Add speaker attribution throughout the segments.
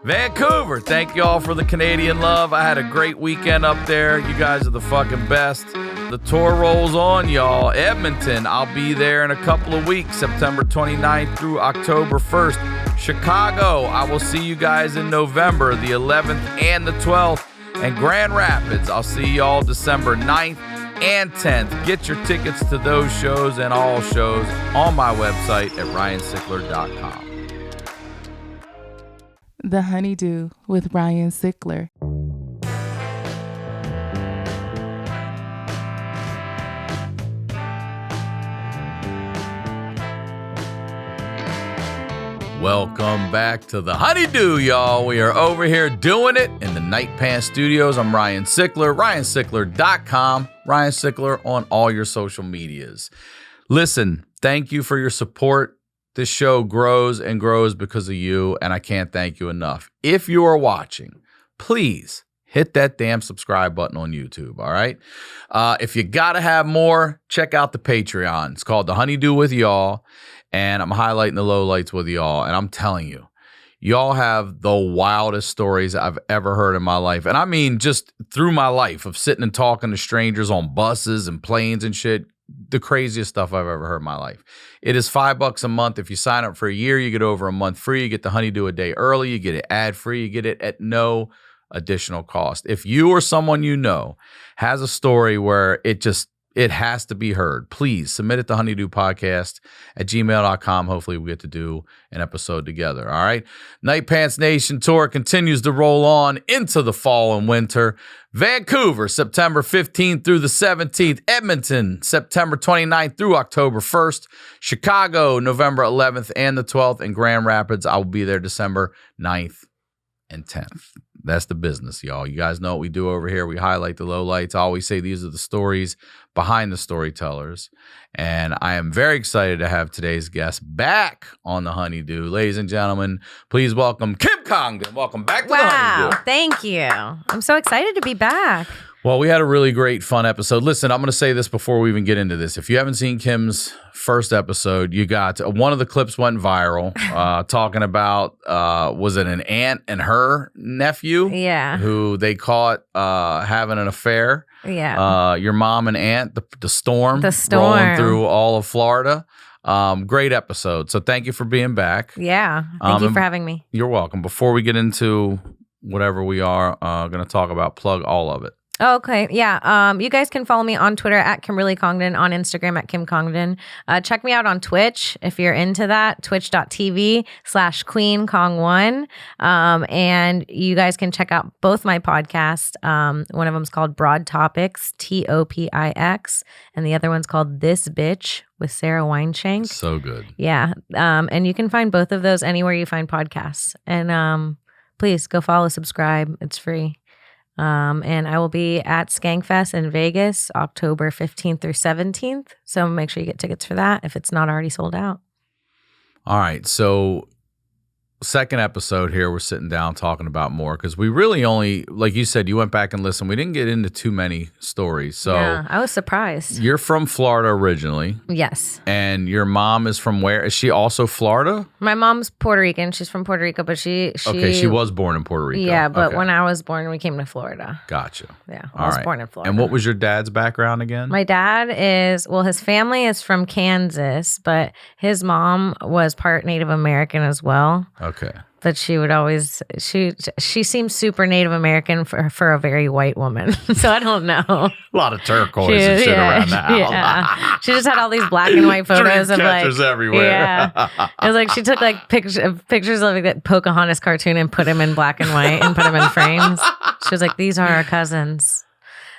Speaker 1: Vancouver, thank you all for the Canadian love. I had a great weekend up there. You guys are the fucking best. The tour rolls on, y'all. Edmonton, I'll be there in a couple of weeks, September 29th through October 1st. Chicago, I will see you guys in November, the 11th and the 12th. And Grand Rapids, I'll see y'all December 9th and 10th. Get your tickets to those shows and all shows on my website at ryansickler.com.
Speaker 2: The HoneyDew with Ryan Sickler.
Speaker 1: Welcome back to the HoneyDew, y'all. We are over here doing it in the Night Pants Studios. I'm Ryan Sickler, ryansickler.com, Ryan Sickler on all your social medias. Listen, thank you for your support. This show grows and grows because of you, and I can't thank you enough. If you are watching, please hit that damn subscribe button on YouTube, all right? If you got to have more, check out the Patreon. It's called The HoneyDew with Y'all, and I'm highlighting the lowlights with y'all, and I'm telling you, y'all have the wildest stories I've ever heard in my life. And I mean just through my life of sitting and talking to strangers on buses and planes and shit. The craziest stuff I've ever heard in my life. It is $5 a month. If you sign up for a year, you get over a month free. You get the HoneyDew a day early. You get it ad free. You get it at no additional cost. If you or someone you know has a story where it has to be heard, please submit it to honeydewpodcast@gmail.com. Hopefully we get to do an episode together. All right. Night Pants Nation tour continues to roll on into the fall and winter. Vancouver, September 15th through the 17th. Edmonton, September 29th through October 1st. Chicago, November 11th and the 12th. And Grand Rapids, I will be there December 9th and 10th. That's the business, y'all. You guys know what we do over here. We highlight the lowlights. I always say these are the stories behind the storytellers. And I am very excited to have today's guest back on the HoneyDew. Ladies and gentlemen, please welcome Kim Congdon. Welcome back to the HoneyDew.
Speaker 3: Wow, thank you. I'm so excited to be back.
Speaker 1: Well, we had a really great, fun episode. Listen, I'm going to say this before we even get into this. If you haven't seen Kim's first episode, you got one of the clips went viral talking about, was it an aunt and her nephew?
Speaker 3: Yeah.
Speaker 1: Who they caught having an affair.
Speaker 3: Yeah.
Speaker 1: Your mom and aunt, the storm.
Speaker 3: The storm.
Speaker 1: Rolling through all of Florida. Great episode. So thank you for being back.
Speaker 3: Yeah. Thank you for having me.
Speaker 1: You're welcome. Before we get into whatever we are going to talk about, plug all of it.
Speaker 3: Oh, okay. Yeah. You guys can follow me on Twitter at Kimberly Congdon, on Instagram at Kim Congdon. Check me out on Twitch if you're into that, twitch.tv/QueenCong1. And you guys can check out both my podcasts. One of them's called Broad Topix, Topix, and the other one's called This Bitch with Sarah Weinshank.
Speaker 1: So good.
Speaker 3: Yeah. And you can find both of those anywhere you find podcasts. And please go follow, subscribe. It's free. And I will be at Skankfest in Vegas, October 15th through 17th. So make sure you get tickets for that if it's not already sold out.
Speaker 1: All right. So second episode here, we're sitting down talking about more because we really only, like you said, you went back and listened. We didn't get into too many stories. So
Speaker 3: yeah, I was surprised.
Speaker 1: You're from Florida originally.
Speaker 3: Yes.
Speaker 1: And your mom is from where? Is she also Florida?
Speaker 3: My mom's Puerto Rican. She's from Puerto Rico, but she
Speaker 1: Okay, she was born in Puerto Rico.
Speaker 3: Yeah, but
Speaker 1: okay.
Speaker 3: when I was born, we came to Florida.
Speaker 1: Gotcha.
Speaker 3: Yeah, I was born in Florida.
Speaker 1: And what was your dad's background again?
Speaker 3: My dad is, well, his family is from Kansas, but his mom was part Native American as well.
Speaker 1: Okay.
Speaker 3: But she would always, she seems super Native American for a very white woman. So I don't know.
Speaker 1: A lot of turquoise and shit around the house.
Speaker 3: Yeah. She just had all these black and white photos of like.
Speaker 1: everywhere.
Speaker 3: Yeah. It was like she took like pictures of like that Pocahontas cartoon and put them in black and white and put them in frames. She was like, these are our cousins.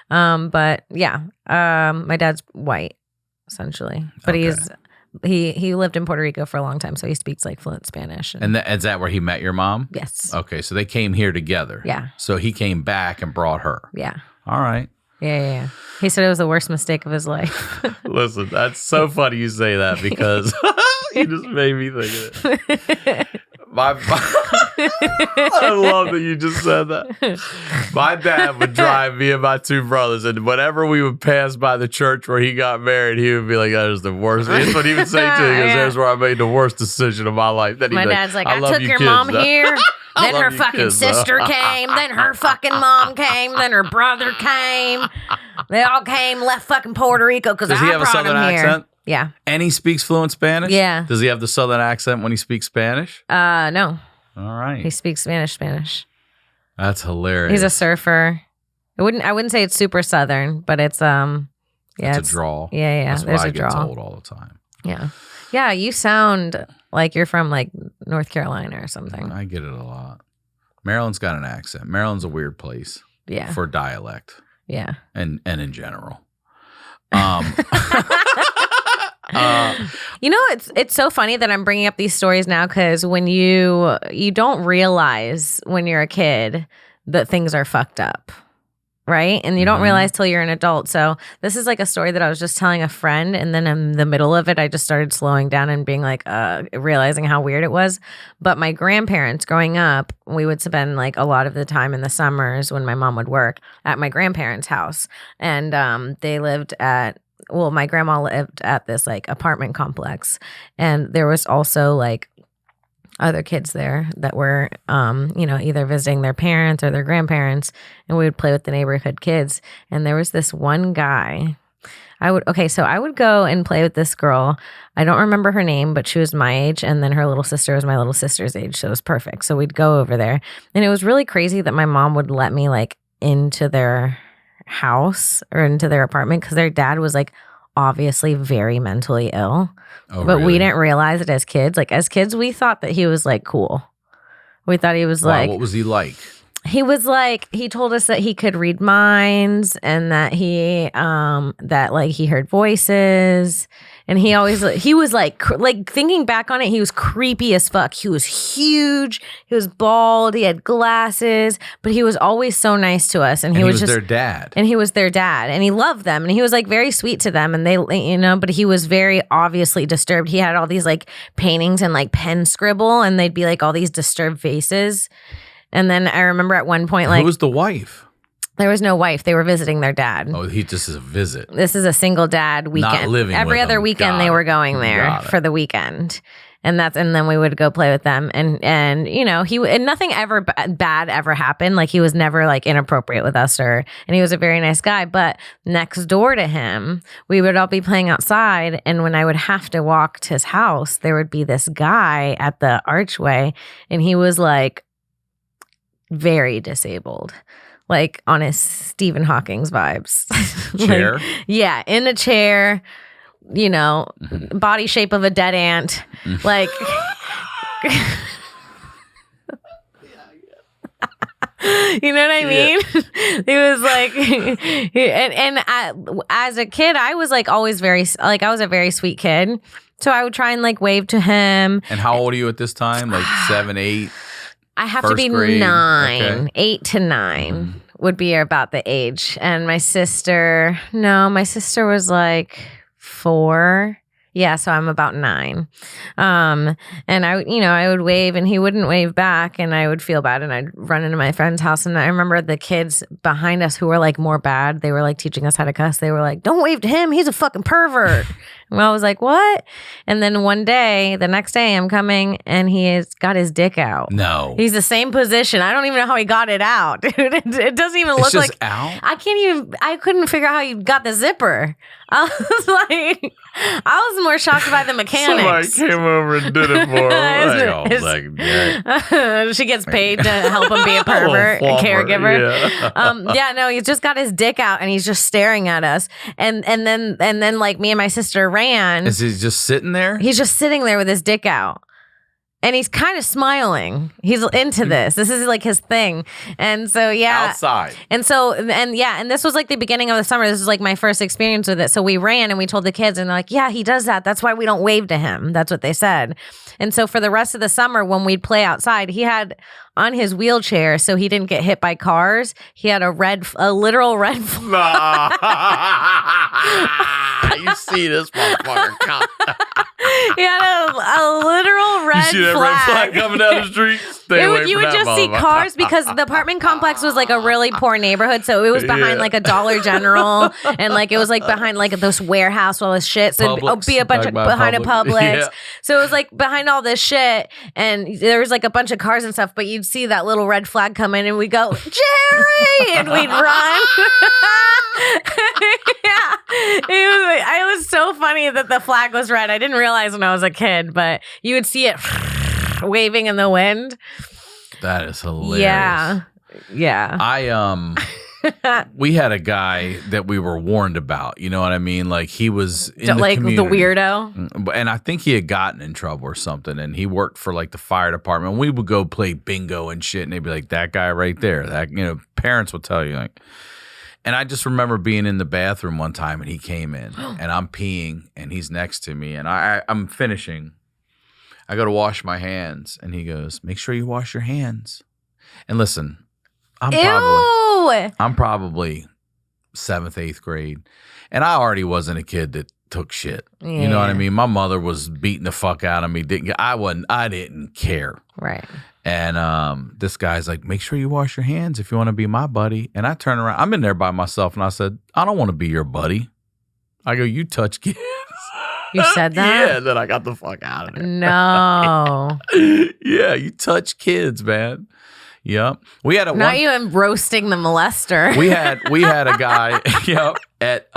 Speaker 3: But yeah, my dad's white essentially, but
Speaker 1: Okay.
Speaker 3: he lived in Puerto Rico for a long time, so he speaks like fluent Spanish.
Speaker 1: And is that where he met your mom?
Speaker 3: Yes.
Speaker 1: Okay, so they came here together.
Speaker 3: Yeah.
Speaker 1: So he came back and brought her.
Speaker 3: Yeah.
Speaker 1: All right.
Speaker 3: Yeah. He said it was the worst mistake of his life.
Speaker 1: Listen, that's so funny you say that because you just made me think of it. I love that you just said that. My dad would drive me and my two brothers, and whenever we would pass by the church where he got married, he would be like, "That is the worst." That's what he would say too. Because there's where I made the worst decision of my life. Then
Speaker 3: my dad's like, "I took your
Speaker 1: kids,
Speaker 3: mom
Speaker 1: though.
Speaker 3: here." Then her fucking
Speaker 1: kids,
Speaker 3: sister came. Then her fucking mom came. Then her brother came. They all came, left fucking Puerto Rico because I
Speaker 1: Does he have a
Speaker 3: brought
Speaker 1: southern
Speaker 3: him here.
Speaker 1: accent?
Speaker 3: Yeah.
Speaker 1: And he speaks fluent Spanish?
Speaker 3: Yeah.
Speaker 1: Does he have the southern accent when he speaks Spanish?
Speaker 3: No.
Speaker 1: All right.
Speaker 3: He speaks Spanish.
Speaker 1: That's hilarious.
Speaker 3: He's a surfer. I wouldn't say it's super southern, but it's
Speaker 1: It's a drawl.
Speaker 3: Yeah.
Speaker 1: That's
Speaker 3: There's
Speaker 1: what I
Speaker 3: a
Speaker 1: get
Speaker 3: drawl.
Speaker 1: told all the time.
Speaker 3: Yeah. Yeah, you sound like you're from like North Carolina or something.
Speaker 1: I get it a lot. Maryland's got an accent. Maryland's a weird place.
Speaker 3: Yeah.
Speaker 1: For dialect.
Speaker 3: Yeah.
Speaker 1: And in general.
Speaker 3: You know, it's so funny that I'm bringing up these stories now because when you don't realize when you're a kid that things are fucked up, right? And you don't realize till you're an adult. So this is like a story that I was just telling a friend, and then in the middle of it, I just started slowing down and being like, realizing how weird it was. But my grandparents growing up, we would spend like a lot of the time in the summers when my mom would work at my grandparents' house, and they lived at. Well, my grandma lived at this like apartment complex, and there was also like other kids there that were, either visiting their parents or their grandparents, and we would play with the neighborhood kids. And there was this one guy. I would go and play with this girl. I don't remember her name, but she was my age, and then her little sister was my little sister's age, so it was perfect. So we'd go over there, and it was really crazy that my mom would let me like into their house or into their apartment because their dad was like obviously very mentally ill.
Speaker 1: Oh,
Speaker 3: but
Speaker 1: really?
Speaker 3: we didn't realize it as kids. Like as kids, we thought that he was like cool. We thought he was like,
Speaker 1: what was he like?
Speaker 3: He was like, he told us that he could read minds and that he heard voices. And he was like thinking back on it, he was creepy as fuck. He was huge. He was bald. He had glasses, but he was always so nice to us. And he was just
Speaker 1: their dad.
Speaker 3: And he was their dad, and he loved them, and he was like very sweet to them. And they, but he was very obviously disturbed. He had all these like paintings and like pen scribble, and they'd be like all these disturbed faces. And then I remember at one point, like,
Speaker 1: who was the wife?
Speaker 3: There was no wife. They were visiting their dad.
Speaker 1: Oh, he just is a visit.
Speaker 3: This is a single dad weekend.
Speaker 1: Not living
Speaker 3: Every
Speaker 1: with
Speaker 3: other
Speaker 1: them.
Speaker 3: weekend
Speaker 1: Got
Speaker 3: they
Speaker 1: it.
Speaker 3: were going there for the weekend. And then we would go play with them. And nothing ever bad ever happened. Like he was never like inappropriate with us and he was a very nice guy. But next door to him, we would all be playing outside. And when I would have to walk to his house, there would be this guy at the archway, and he was like very disabled. Like on his Stephen Hawking's vibes.
Speaker 1: Chair?
Speaker 3: Like, yeah, in a chair, body shape of a dead ant. Like, you know what I mean? Yeah. He was like, as a kid, I was like always I was a very sweet kid. So I would try and like wave to him.
Speaker 1: And how old are you at this time? Like 7, 8?
Speaker 3: I have to be
Speaker 1: grade?
Speaker 3: 9,
Speaker 1: okay.
Speaker 3: 8 to 9 would be about the age. And my sister was like 4. Yeah, so I'm about 9. And I would wave and he wouldn't wave back, and I would feel bad, and I'd run into my friend's house. And I remember the kids behind us who were like more bad, they were like teaching us how to cuss. They were like, "Don't wave to him. He's a fucking pervert." And I was like, "What?" And then the next day I'm coming and he has got his dick out.
Speaker 1: No.
Speaker 3: He's the same position. I don't even know how he got it out, dude. It doesn't even look like
Speaker 1: out?
Speaker 3: I couldn't figure out how you got the zipper. I was more shocked by the mechanics.
Speaker 1: Somebody came over and did it for him.
Speaker 3: She gets paid to help him be a pervert, a caregiver.
Speaker 1: Yeah.
Speaker 3: No, he's just got his dick out and he's just staring at us. And then like me and my sister ran.
Speaker 1: Is he just sitting there?
Speaker 3: He's just sitting there with his dick out. And he's kind of smiling. He's into this. This is like his thing. And so, yeah.
Speaker 1: Outside.
Speaker 3: And this was like the beginning of the summer. This was like my first experience with it. So we ran and we told the kids, and they're like, "Yeah, he does that. That's why we don't wave to him." That's what they said. And so for the rest of the summer, when we'd play outside, he had on his wheelchair so he didn't get hit by cars. He had a literal red flag.
Speaker 1: You see this motherfucker come.
Speaker 3: He had a literal red flag.
Speaker 1: You see that red flag coming down the street?
Speaker 3: You would just see cars because the apartment complex was like a really poor neighborhood. So it was behind like a Dollar General and like it was like behind like this warehouse, all this shit. So it'd be a bunch of behind a Publix. Yeah. So it was like behind all this shit and there was like a bunch of cars and stuff, but you'd see that little red flag come in and we'd go, Jerry! And we'd run. Yeah. It was so funny that the flag was red. I didn't realize when I was a kid, but you would see it waving in the wind.
Speaker 1: That is hilarious.
Speaker 3: Yeah.
Speaker 1: We had a guy that we were warned about. You know what I mean? Like he was in the community.
Speaker 3: The weirdo.
Speaker 1: And I think he had gotten in trouble or something. And he worked for like the fire department. We would go play bingo and shit. And they'd be like, that guy right there. That, parents would tell you like. And I just remember being in the bathroom one time and he came in and I'm peeing and he's next to me and I'm finishing. I go to wash my hands and he goes, make sure you wash your hands. And listen, I'm probably 7th, 8th grade. And I already wasn't a kid that took shit. Yeah. You know what I mean? My mother was beating the fuck out of me. I didn't care.
Speaker 3: Right.
Speaker 1: And this guy's like, make sure you wash your hands if you want to be my buddy. And I turn around. I'm in there by myself. And I said, I don't want to be your buddy. I go, you touch kids.
Speaker 3: You said that?
Speaker 1: Yeah. Then I got the fuck out of there.
Speaker 3: No.
Speaker 1: Yeah. You touch kids, man. Yep. We had
Speaker 3: Not you roasting the molester.
Speaker 1: We had a guy, at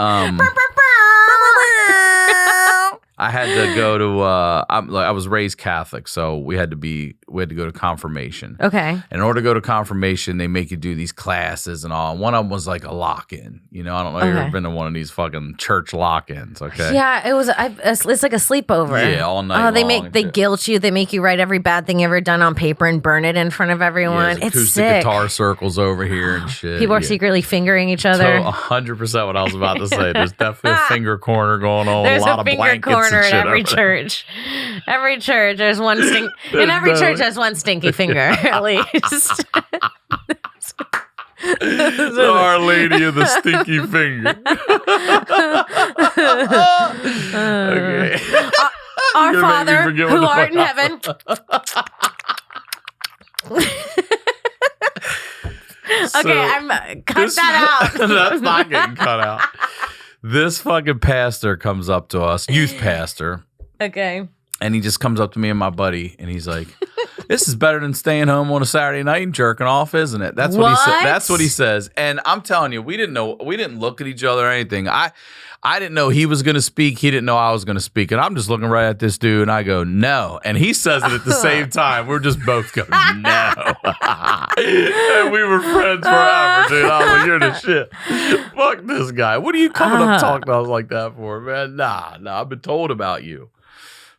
Speaker 1: I had to go to I was raised Catholic, so we had to go to confirmation.
Speaker 3: Okay.
Speaker 1: And in order to go to confirmation, they make you do these classes and all. And one of them was like a lock-in. I don't know if you've ever been to one of these fucking church lock-ins, okay?
Speaker 3: Yeah, it was it's like a sleepover.
Speaker 1: Yeah, all night long.
Speaker 3: They guilt you. They make you write every bad thing you ever done on paper and burn it in front of everyone.
Speaker 1: Yeah,
Speaker 3: it's
Speaker 1: acoustic
Speaker 3: sick.
Speaker 1: Guitar circles over here and shit.
Speaker 3: People are secretly fingering each other.
Speaker 1: 100% what I was about to say. There's definitely a finger corner going on.
Speaker 3: There's
Speaker 1: a lot of blankets
Speaker 3: corner
Speaker 1: and shit
Speaker 3: in every church. Every church, there's one in every church there's one stinky finger, at least.
Speaker 1: Our Lady of the Stinky Finger. Okay.
Speaker 3: Our Father, who art in heaven. Okay, cut that out.
Speaker 1: That's not getting cut out. This fucking pastor comes up to us, youth pastor.
Speaker 3: Okay.
Speaker 1: And he just comes up to me and my buddy, and he's like, "This is better than staying home on a Saturday night and jerking off, isn't it?" That's what he said. That's what he says. And I'm telling you, we didn't look at each other or anything. I didn't know he was going to speak. He didn't know I was going to speak. And I'm just looking right at this dude, and I go, "No." And he says it at the same time. We're just both going, "No." And we were friends forever, dude. I was like, "You're the shit. Fuck this guy. What are you coming up talking to us like that for, man? Nah, I've been told about you."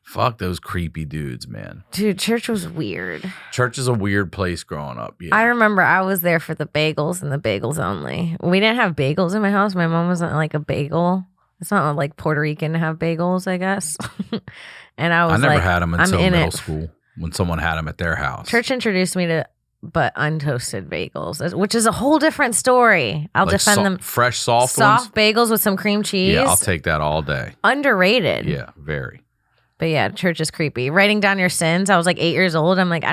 Speaker 1: Fuck those creepy dudes, man.
Speaker 3: Dude, church was weird.
Speaker 1: Church is a weird place growing up. Yeah.
Speaker 3: I remember I was there for the bagels and the bagels only. We didn't have bagels in my house. My mom wasn't like a bagel. It's not like Puerto Rican to have bagels, I guess. And I never
Speaker 1: had them until middle school when someone had them at their house.
Speaker 3: Church introduced me to untoasted bagels, which is a whole different story. I'll defend them.
Speaker 1: Fresh, soft
Speaker 3: bagels with some cream cheese.
Speaker 1: Yeah, I'll take that all day.
Speaker 3: Underrated.
Speaker 1: Yeah, very.
Speaker 3: But yeah, church is creepy. Writing down your sins. I was like 8 years old. I'm like,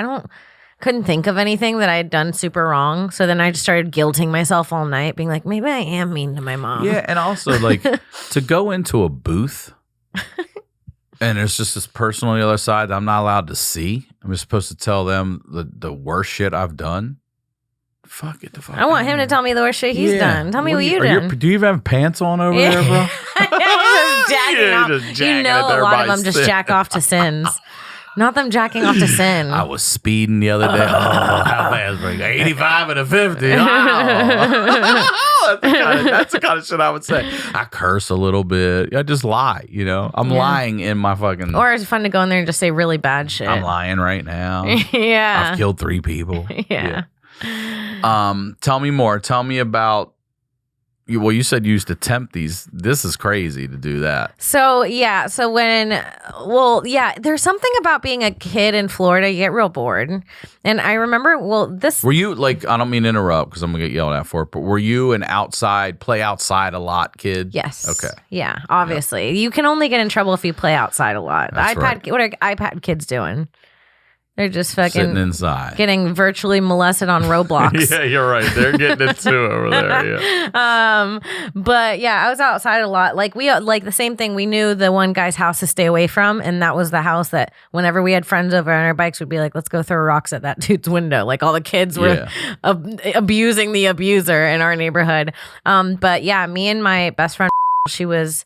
Speaker 3: couldn't think of anything that I had done super wrong. So then I just started guilting myself all night, being like, maybe I am mean to my mom.
Speaker 1: Yeah, and also like to go into a booth and there's just this person on the other side that I'm not allowed to see. I'm just supposed to tell them the worst shit I've done. Fuck it, the fuck.
Speaker 3: I want him to tell me the worst shit he's done. Tell me what you done.
Speaker 1: Do you even have pants on over there, bro?
Speaker 3: You know, a lot of them just jack off to sins. Not them jacking off to sin.
Speaker 1: I was speeding the other day. How fast? 85 and a 50. That's the kind of shit I would say. I curse a little bit. I just lie, I'm lying in my fucking...
Speaker 3: Or it's fun to go in there and just say really bad shit.
Speaker 1: I'm lying right now.
Speaker 3: Yeah.
Speaker 1: I've killed 3 people.
Speaker 3: Yeah.
Speaker 1: Tell me more. Tell me about, you said you used to tempt these. This is crazy to do that.
Speaker 3: So there's something about being a kid in Florida. You get real bored. And I remember,
Speaker 1: were you like, I don't mean to interrupt because I'm gonna get yelled at for it, but were you an play outside a lot kid?
Speaker 3: Yes.
Speaker 1: Okay.
Speaker 3: Yeah, obviously. Yep. You can only get in trouble if you play outside a lot.
Speaker 1: That's right.
Speaker 3: What are iPad kids doing? They're just fucking
Speaker 1: sitting inside,
Speaker 3: getting virtually molested on Roblox.
Speaker 1: Yeah, you're right. They're getting it too over there. Yeah.
Speaker 3: But yeah, I was outside a lot. Like the same thing. We knew the one guy's house to stay away from, and that was the house that whenever we had friends over on our bikes, we'd be like, "Let's go throw rocks at that dude's window." Like all the kids were abusing the abuser in our neighborhood. But yeah, me and my best friend, she was,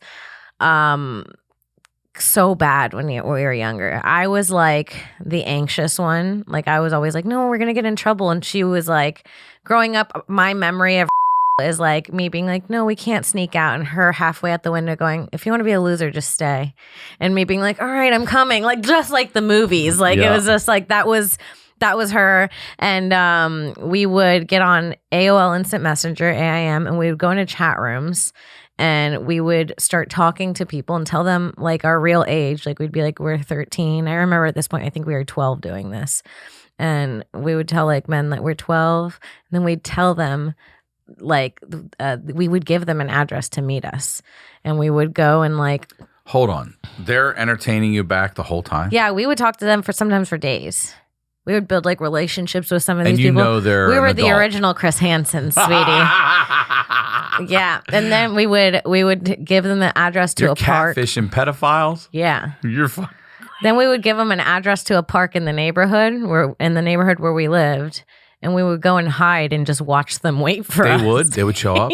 Speaker 3: so bad when we were younger. I was like the anxious one. Like I was always like, no, we're gonna get in trouble. And she was like, growing up, my memory of is like me being like, no, we can't sneak out, and her halfway out the window going, if you want to be a loser, just stay. And me being like, all right, I'm coming. Like just like the movies. Like it was just like that was her. And we would get on AOL Instant Messenger, AIM, and we would go into chat rooms. And we would start talking to people and tell them like our real age. Like we'd be like, we're 13. I remember at this point, I think we were 12 doing this. And we would tell like men that we're 12. And then we'd tell them like, we would give them an address to meet us. And we would go and like.
Speaker 1: Hold on. They're entertaining you back the whole time?
Speaker 3: Yeah, we would talk to them sometimes for days. We would build like relationships with some of these
Speaker 1: and
Speaker 3: people.
Speaker 1: We
Speaker 3: were the original Chris Hansen, sweetie. Yeah, and then we would give them the address to a park.
Speaker 1: Catfishing pedophiles?
Speaker 3: Yeah,
Speaker 1: you're fine.
Speaker 3: Then we would give them an address to a park in the neighborhood where we lived, and we would go and hide and just watch them wait for us.
Speaker 1: They would show up.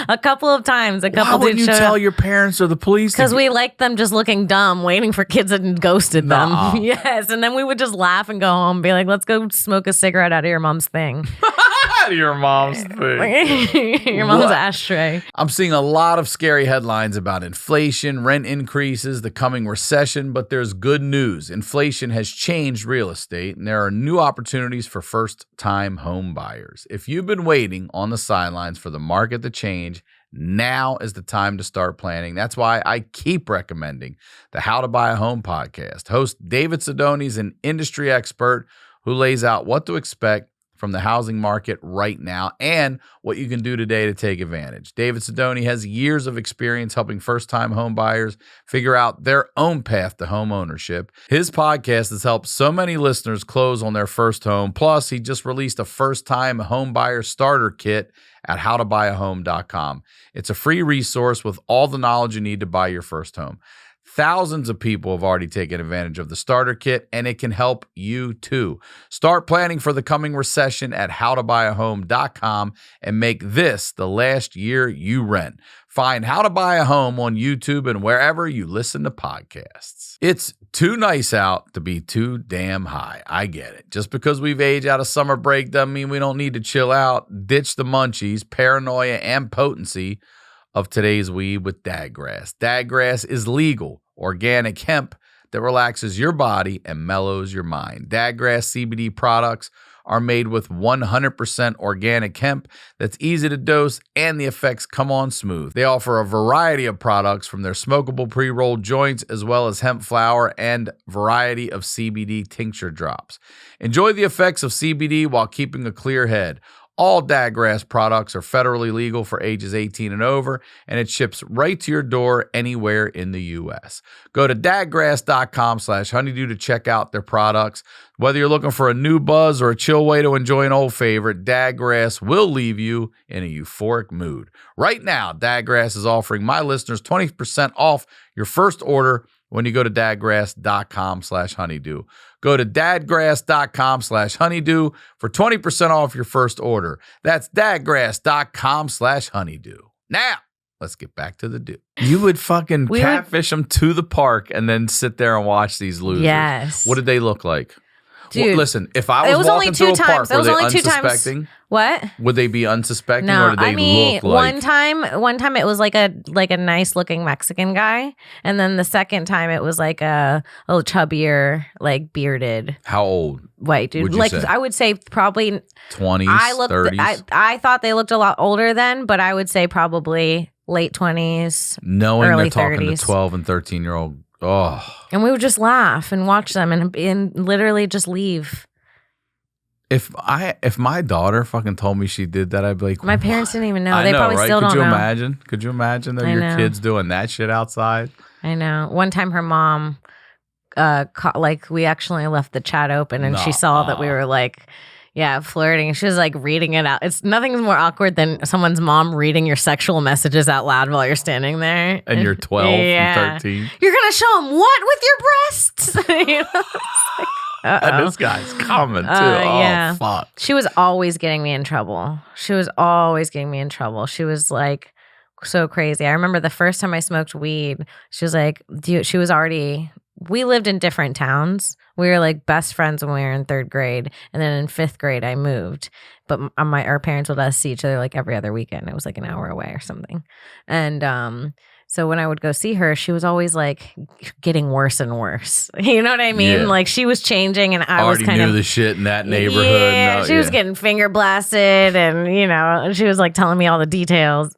Speaker 3: A couple of times.
Speaker 1: Why wouldn't you tell your parents or the police?
Speaker 3: Because we liked them just looking dumb, waiting for kids that ghosted them. Yes, and then we would just laugh and go home and be like, let's go smoke a cigarette out of your mom's thing.
Speaker 1: Your mom's thing.
Speaker 3: Your mom's ashtray.
Speaker 1: I'm seeing a lot of scary headlines about inflation, rent increases, the coming recession, but there's good news. Inflation has changed real estate, and there are new opportunities for first-time home buyers. If you've been waiting on the sidelines for the market to change, now is the time to start planning. That's why I keep recommending the How to Buy a Home podcast. Host David Sidoni is an industry expert who lays out what to expect from the housing market right now and what you can do today to take advantage. David Sidoni has years of experience helping first-time home buyers figure out their own path to home ownership. His podcast has helped so many listeners close on their first home. Plus, he just released a first-time home buyer starter kit at howtobuyaHome.com. It's a free resource with all the knowledge you need to buy your first home. Thousands of people have already taken advantage of the starter kit, and it can help you too. Start planning for the coming recession at howtobuyaHome.com and make this the last year you rent. Find How to Buy a Home on YouTube and wherever you listen to podcasts. It's too nice out to be too damn high. I get it. Just because we've aged out of summer break doesn't mean we don't need to chill out, ditch the munchies, paranoia, and potency of today's weed with Dadgrass. Dadgrass is legal, organic hemp that relaxes your body and mellows your mind. Dadgrass CBD products are made with 100% organic hemp that's easy to dose, and the effects come on smooth. They offer a variety of products from their smokable pre-rolled joints as well as hemp flower and variety of CBD tincture drops. Enjoy the effects of CBD while keeping a clear head. All Dadgrass products are federally legal for ages 18 and over, and it ships right to your door anywhere in the U.S. Go to dadgrass.com/honeydew to check out their products. Whether you're looking for a new buzz or a chill way to enjoy an old favorite, Dadgrass will leave you in a euphoric mood. Right now, Dadgrass is offering my listeners 20% off your first order when you go to dadgrass.com/honeydew. Go to dadgrass.com/honeydew for 20% off your first order. That's dadgrass.com/honeydew. Now, let's get back to the do. You would fucking catfish them to the park and then sit there and watch these losers.
Speaker 3: Yes.
Speaker 1: What did they look like?
Speaker 3: Dude,
Speaker 1: listen, if I
Speaker 3: it
Speaker 1: was
Speaker 3: was only
Speaker 1: walking through
Speaker 3: two
Speaker 1: a park,
Speaker 3: times. It
Speaker 1: were
Speaker 3: was
Speaker 1: they
Speaker 3: only 2 times.
Speaker 1: unsuspecting?
Speaker 3: What?
Speaker 1: Would they be unsuspecting,
Speaker 3: No,
Speaker 1: or did they
Speaker 3: I mean,
Speaker 1: look like?
Speaker 3: one time it was like a nice looking Mexican guy, and then the second time it was like a little chubbier, like bearded.
Speaker 1: How old?
Speaker 3: White dude.
Speaker 1: Would you
Speaker 3: Like
Speaker 1: say?
Speaker 3: I would say probably
Speaker 1: 20s,
Speaker 3: I looked
Speaker 1: 30s?
Speaker 3: I thought they looked a lot older then, but I would say probably late 20s.
Speaker 1: Knowing
Speaker 3: early
Speaker 1: they're talking
Speaker 3: 30s.
Speaker 1: to 12 and 13-year-old. Oh.
Speaker 3: And we would just laugh and watch them and literally just leave.
Speaker 1: If my daughter fucking told me she did that, I'd be like,
Speaker 3: My parents didn't even know.
Speaker 1: I
Speaker 3: They
Speaker 1: know,
Speaker 3: probably
Speaker 1: right?
Speaker 3: still don't know.
Speaker 1: Imagine? Could you imagine that
Speaker 3: I
Speaker 1: your
Speaker 3: know.
Speaker 1: kids doing that shit outside?
Speaker 3: I know. One time her mom we actually left the chat open and she saw that we were like, yeah, flirting. She was like reading it out. It's nothing's more awkward than someone's mom reading your sexual messages out loud while you're standing there.
Speaker 1: And you're 12 and 13.
Speaker 3: You're going to show them what with your breasts? You know? It's like,
Speaker 1: And this guy's coming too.
Speaker 3: yeah.
Speaker 1: Oh, fuck.
Speaker 3: She was always getting me in trouble. She was like so crazy. I remember the first time I smoked weed, she was like, we lived in different towns. We were like best friends when we were in 3rd grade. And then in 5th grade, I moved. But our parents would let us see each other like every other weekend. It was like an hour away or something. And so when I would go see her, she was always like getting worse and worse. You know what I mean?
Speaker 1: Yeah.
Speaker 3: Like she was changing and I was
Speaker 1: Already
Speaker 3: kind
Speaker 1: knew
Speaker 3: of
Speaker 1: the shit in that neighborhood.
Speaker 3: Yeah,
Speaker 1: No,
Speaker 3: she was getting finger blasted and she was like telling me all the details.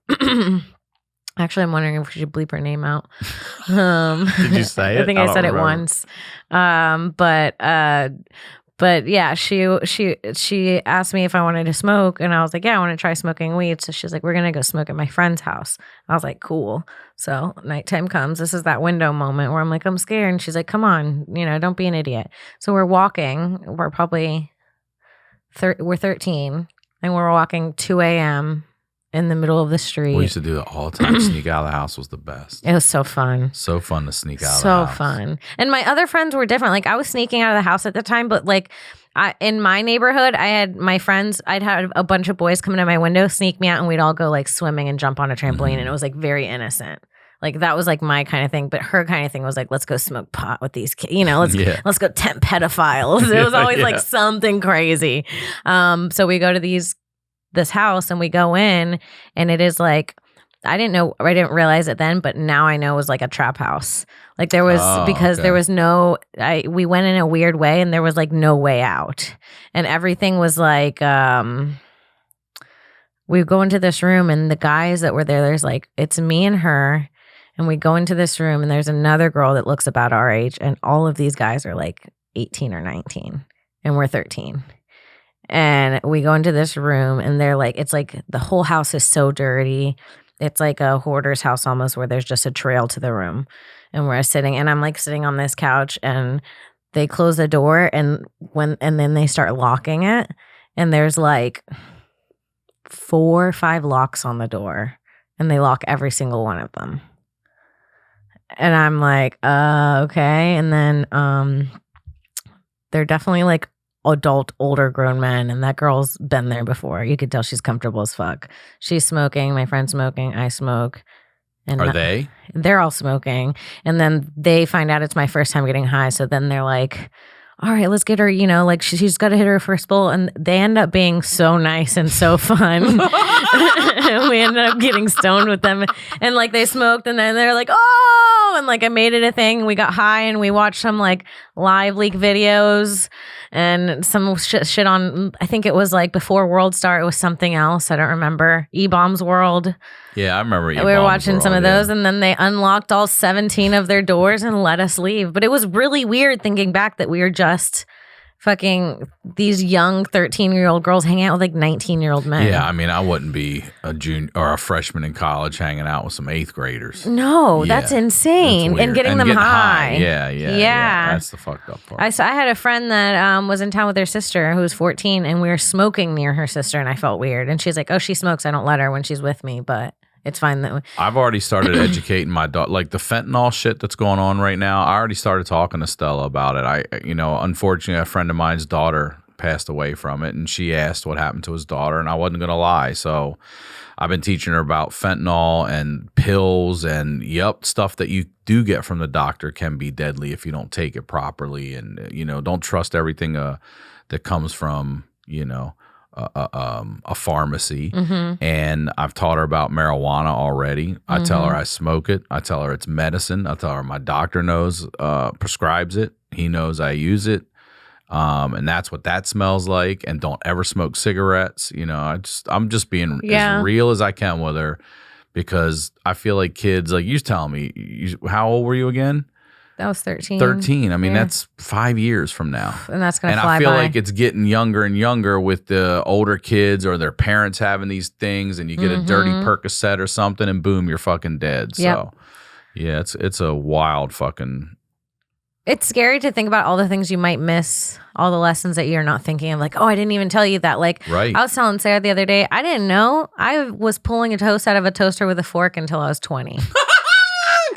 Speaker 3: Actually, I'm wondering if we should bleep her name out.
Speaker 1: Did you say it?
Speaker 3: I think I
Speaker 1: don't
Speaker 3: said
Speaker 1: remember.
Speaker 3: it once. But yeah, she asked me if I wanted to smoke, and I was like, yeah, I want to try smoking weed. So she's like, we're gonna go smoke at my friend's house. I was like, cool. So nighttime comes. This is that window moment where I'm like, I'm scared, and she's like, come on, don't be an idiot. So we're walking. We're probably we're 13, and we're walking 2 a.m. in the middle of the street.
Speaker 1: We used to do that all the time. Sneak out of the house was the best.
Speaker 3: It was so fun.
Speaker 1: So fun to sneak out of the
Speaker 3: So
Speaker 1: house.
Speaker 3: fun. And my other friends were different. Like I was sneaking out of the house at the time, but like in my neighborhood, I had my friends, I'd had a bunch of boys come into my window, sneak me out, and we'd all go like swimming and jump on a trampoline. And it was like very innocent. Like that was like my kind of thing, but her kind of thing was like, let's go smoke pot with these kids. Let's go tempt pedophiles. It was always like something crazy. So we go to this house and we go in, and it is like, I didn't realize it then, but now I know it was like a trap house. Like there was, there was we went in a weird way and there was like no way out. And everything was like, we go into this room and the guys that were there's like, it's me and her. And we go into this room and there's another girl that looks about our age. And all of these guys are like 18 or 19 and we're 13. And we go into this room and they're like, it's like the whole house is so dirty. It's like a hoarder's house almost, where there's just a trail to the room. And we're sitting, and I'm like sitting on this couch, and they close the door and then they start locking it. And there's like 4 or 5 locks on the door, and they lock every single one of them. And I'm like, okay. And then they're definitely like adult, older grown men, and that girl's been there before. You could tell she's comfortable as fuck. She's smoking, my friend's smoking, I smoke. And
Speaker 1: Are they?
Speaker 3: They're all smoking. And then they find out it's my first time getting high. So then they're like, all right, let's get her, like she's got to hit her first bowl. And they end up being so nice and so fun. We ended up getting stoned with them. And like they smoked, and then they're like, oh, and like I made it a thing. We got high and we watched some like live leak videos and some shit on, I think it was like before World Star, it was something else. I don't remember. E-Bombs World.
Speaker 1: Yeah, I remember.
Speaker 3: We were watching some of those, and then they unlocked all 17 of their doors and let us leave. But it was really weird thinking back that we were just fucking these young 13-year-old girls hanging out with like 19-year-old men.
Speaker 1: Yeah, I mean, I wouldn't be a junior or a freshman in college hanging out with some 8th graders.
Speaker 3: No, that's insane.
Speaker 1: That's
Speaker 3: and getting them high.
Speaker 1: Yeah. That's the fucked up part.
Speaker 3: I had a friend that was in town with her sister who was 14, and we were smoking near her sister, and I felt weird. And she's like, oh, she smokes. I don't let her when she's with me, but it's fine that
Speaker 1: I've already started educating my daughter, like the fentanyl shit that's going on right now. I already started talking to Stella about it. Unfortunately, a friend of mine's daughter passed away from it, and she asked what happened to his daughter, and I wasn't going to lie. So I've been teaching her about fentanyl and pills and stuff that you do get from the doctor can be deadly if you don't take it properly. And, don't trust everything that comes from, a pharmacy. And I've taught her about marijuana already. I tell her I smoke it. I tell her it's medicine. I tell her my doctor knows, prescribes it. He knows I use it. And that's what that smells like. And don't ever smoke cigarettes. I'm just being as real as I can with her, because I feel like kids, like you telling me, how old were you again?
Speaker 3: That was 13.
Speaker 1: 13. I mean, that's 5 years from now.
Speaker 3: And that's going to fly by.
Speaker 1: And I feel like it's getting younger and younger with the older kids or their parents having these things, and you get a dirty Percocet or something and boom, you're fucking dead. So, yeah, it's a wild fucking...
Speaker 3: It's scary to think about all the things you might miss, all the lessons that you're not thinking of. Like, oh, I didn't even tell you that. Like,
Speaker 1: right.
Speaker 3: I was telling Sarah the other day, I didn't know I was pulling a toast out of a toaster with a fork until I was 20.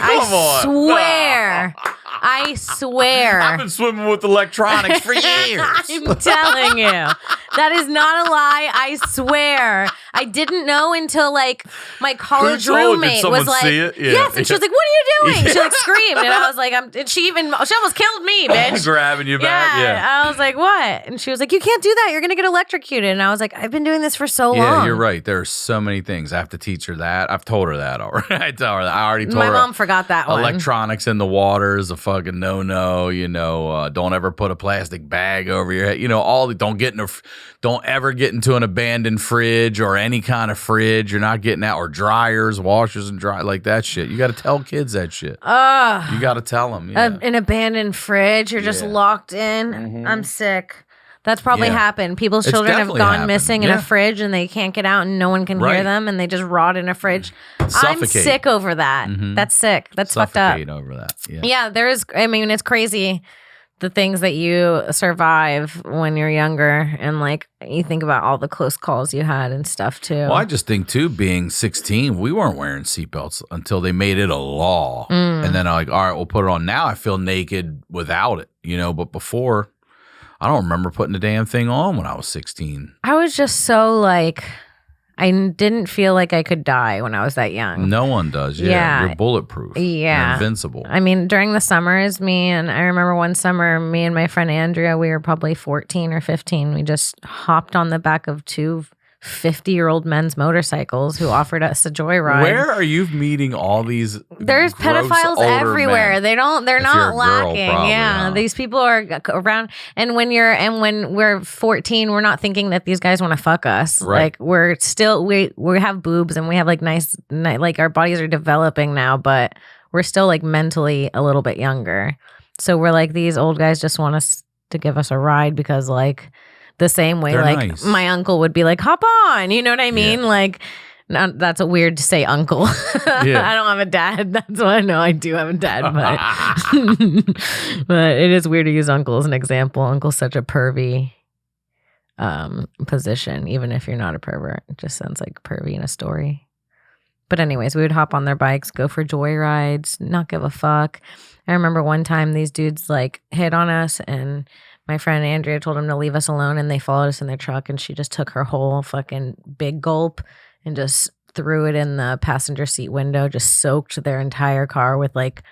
Speaker 3: I swear. I swear.
Speaker 1: I've been swimming with electronics for years.
Speaker 3: I'm telling you. That is not a lie. I swear. I didn't know until like my college roommate was like, yes. And she was like, what are you doing? She like screamed. And I was like, she almost killed me, bitch.
Speaker 1: Grabbing you back. Yeah.
Speaker 3: I was like, what? And she was like, you can't do that. You're going to get electrocuted. And I was like, I've been doing this for so long.
Speaker 1: Yeah, you're right. There are so many things. I have to teach her that. I've told her that already. I tell her that. I already told her.
Speaker 3: My mom forgot that one.
Speaker 1: Electronics in the water is a fucking no-no. Don't ever put a plastic bag over your head. Don't ever get into an abandoned fridge or any kind of fridge. You're not getting out, or dryers, washers and dry, like that shit. You got to tell kids that shit. You got to tell them. Yeah.
Speaker 3: An abandoned fridge. You're just locked in. I'm sick. That's probably happened. People's children have gone missing in a fridge and they can't get out and no one can hear them and they just rot in a fridge. I'm sick over that. That's sick. That's fucked up.
Speaker 1: Suffocate over that.
Speaker 3: Yeah, there is. I mean, it's crazy the things that you survive when you're younger, and like you think about all the close calls you had and stuff too.
Speaker 1: Well, I just think too, being 16, we weren't wearing seatbelts until they made it a law. And then I'm like, all right, we'll put it on. Now I feel naked without it, but before, I don't remember putting the damn thing on when I was 16.
Speaker 3: I was just so like, I didn't feel like I could die when I was that young.
Speaker 1: No one does. Yeah. You're bulletproof.
Speaker 3: Yeah.
Speaker 1: You're invincible.
Speaker 3: I mean, during the summers, I remember one summer, me and my friend Andrea, we were probably 14 or 15. We just hopped on the back of two 50-year-old men's motorcycles who offered us a joyride.
Speaker 1: Where are you meeting all these?
Speaker 3: There's pedophiles everywhere.
Speaker 1: Men?
Speaker 3: They're not lacking.
Speaker 1: Girl, probably,
Speaker 3: yeah, these people are around. And when we're 14, we're not thinking that these guys want to fuck us.
Speaker 1: Right.
Speaker 3: Like we're still we have boobs and we have like nice, like our bodies are developing now, but we're still like mentally a little bit younger. So we're like, these old guys just want us to give us a ride because like. The same way,
Speaker 1: they're
Speaker 3: like
Speaker 1: nice.
Speaker 3: My uncle would be like, hop on. You know what I mean?
Speaker 1: Yeah.
Speaker 3: Like, that's a weird to say uncle.
Speaker 1: Yeah.
Speaker 3: I don't have a dad. That's what I know. I do have a dad, but it is weird to use uncle as an example. Uncle's such a pervy position, even if you're not a pervert. It just sounds like pervy in a story. But anyways, we would hop on their bikes, go for joyrides, not give a fuck. I remember one time these dudes like hit on us and my friend Andrea told them to leave us alone, and they followed us in their truck, and she just took her whole fucking big gulp and just threw it in the passenger seat window, just soaked their entire car with like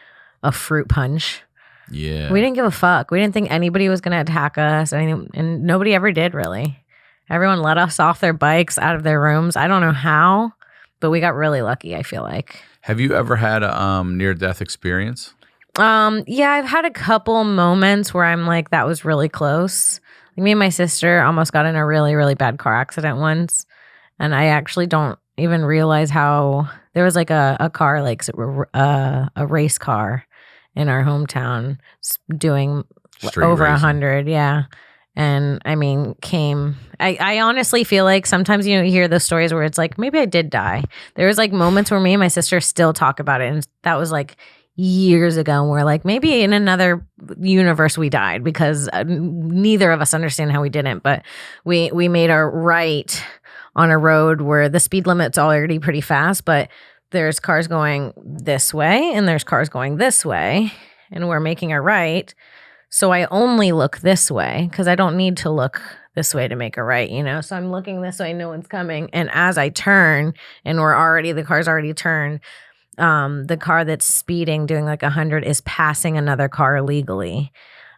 Speaker 3: a fruit punch.
Speaker 1: Yeah.
Speaker 3: We didn't give a fuck. We didn't think anybody was going to attack us, and nobody ever did, really. Everyone let us off their bikes, out of their rooms. I don't know how, but we got really lucky, I feel like.
Speaker 1: Have you ever had a near-death experience?
Speaker 3: Yeah, I've had a couple moments where I'm like, that was really close. Like me and my sister almost got in a really, really bad car accident once. And I actually don't even realize how there was like a car, like a race car in our hometown doing
Speaker 1: Street
Speaker 3: over
Speaker 1: racing.
Speaker 3: 100. Yeah. And I mean, I honestly feel like sometimes, you hear those stories where it's like, maybe I did die. There was like moments where me and my sister still talk about it. And that was like years ago, and we're like, maybe in another universe we died because neither of us understand how we didn't. But we made a right on a road where the speed limit's already pretty fast, but there's cars going this way and there's cars going this way, and we're making a right. So I only look this way because I don't need to look this way to make a right, you know? So I'm looking this way, no one's coming. And as I turn and the car's already turned, the car that's speeding, doing like 100 is passing another car illegally.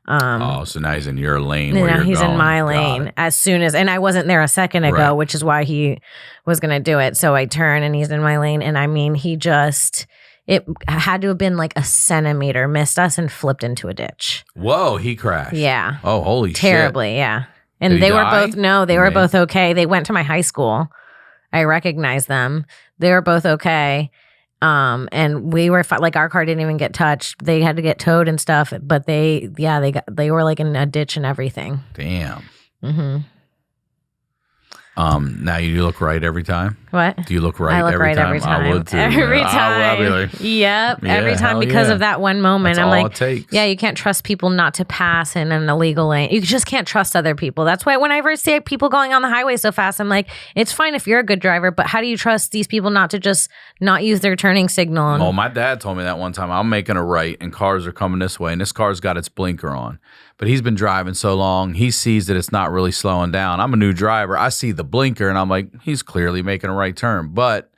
Speaker 1: So now he's in your lane.
Speaker 3: Now he's in my lane and I wasn't there a second ago,
Speaker 1: Right.
Speaker 3: which is why he was going to do it. So I turn and he's in my lane. And I mean, it had to have been like a centimeter, missed us and flipped into a ditch.
Speaker 1: Whoa, he crashed.
Speaker 3: Yeah.
Speaker 1: Oh, holy
Speaker 3: Terribly,
Speaker 1: shit.
Speaker 3: yeah. And
Speaker 1: Did he
Speaker 3: they were
Speaker 1: die?
Speaker 3: both, no, they were both okay. They went to my high school. I recognized them. They were both okay. And we were like, our car didn't even get touched. They had to get towed and stuff, but they were like in a ditch and everything.
Speaker 1: Damn.
Speaker 3: Mm-hmm.
Speaker 1: Now you look right every time?
Speaker 3: What?
Speaker 1: Do you look right
Speaker 3: I look
Speaker 1: every
Speaker 3: right
Speaker 1: time?
Speaker 3: every time.
Speaker 1: I would too.
Speaker 3: Every time.
Speaker 1: I'll be like,
Speaker 3: yep.
Speaker 1: yeah,
Speaker 3: Every time
Speaker 1: hell
Speaker 3: because
Speaker 1: yeah.
Speaker 3: of that one moment.
Speaker 1: That's
Speaker 3: I'm
Speaker 1: all
Speaker 3: like,
Speaker 1: it takes.
Speaker 3: yeah, you can't trust people not to pass in an illegal lane. You just can't trust other people. That's why whenever I see people going on the highway so fast, I'm like, it's fine if you're a good driver, but how do you trust these people not to just not use their turning signal?
Speaker 1: Oh, my dad told me that one time. I'm making a right and cars are coming this way and this car's got its blinker on. But he's been driving so long, he sees that it's not really slowing down. I'm a new driver. I see the blinker and I'm like, he's clearly making a right turn. But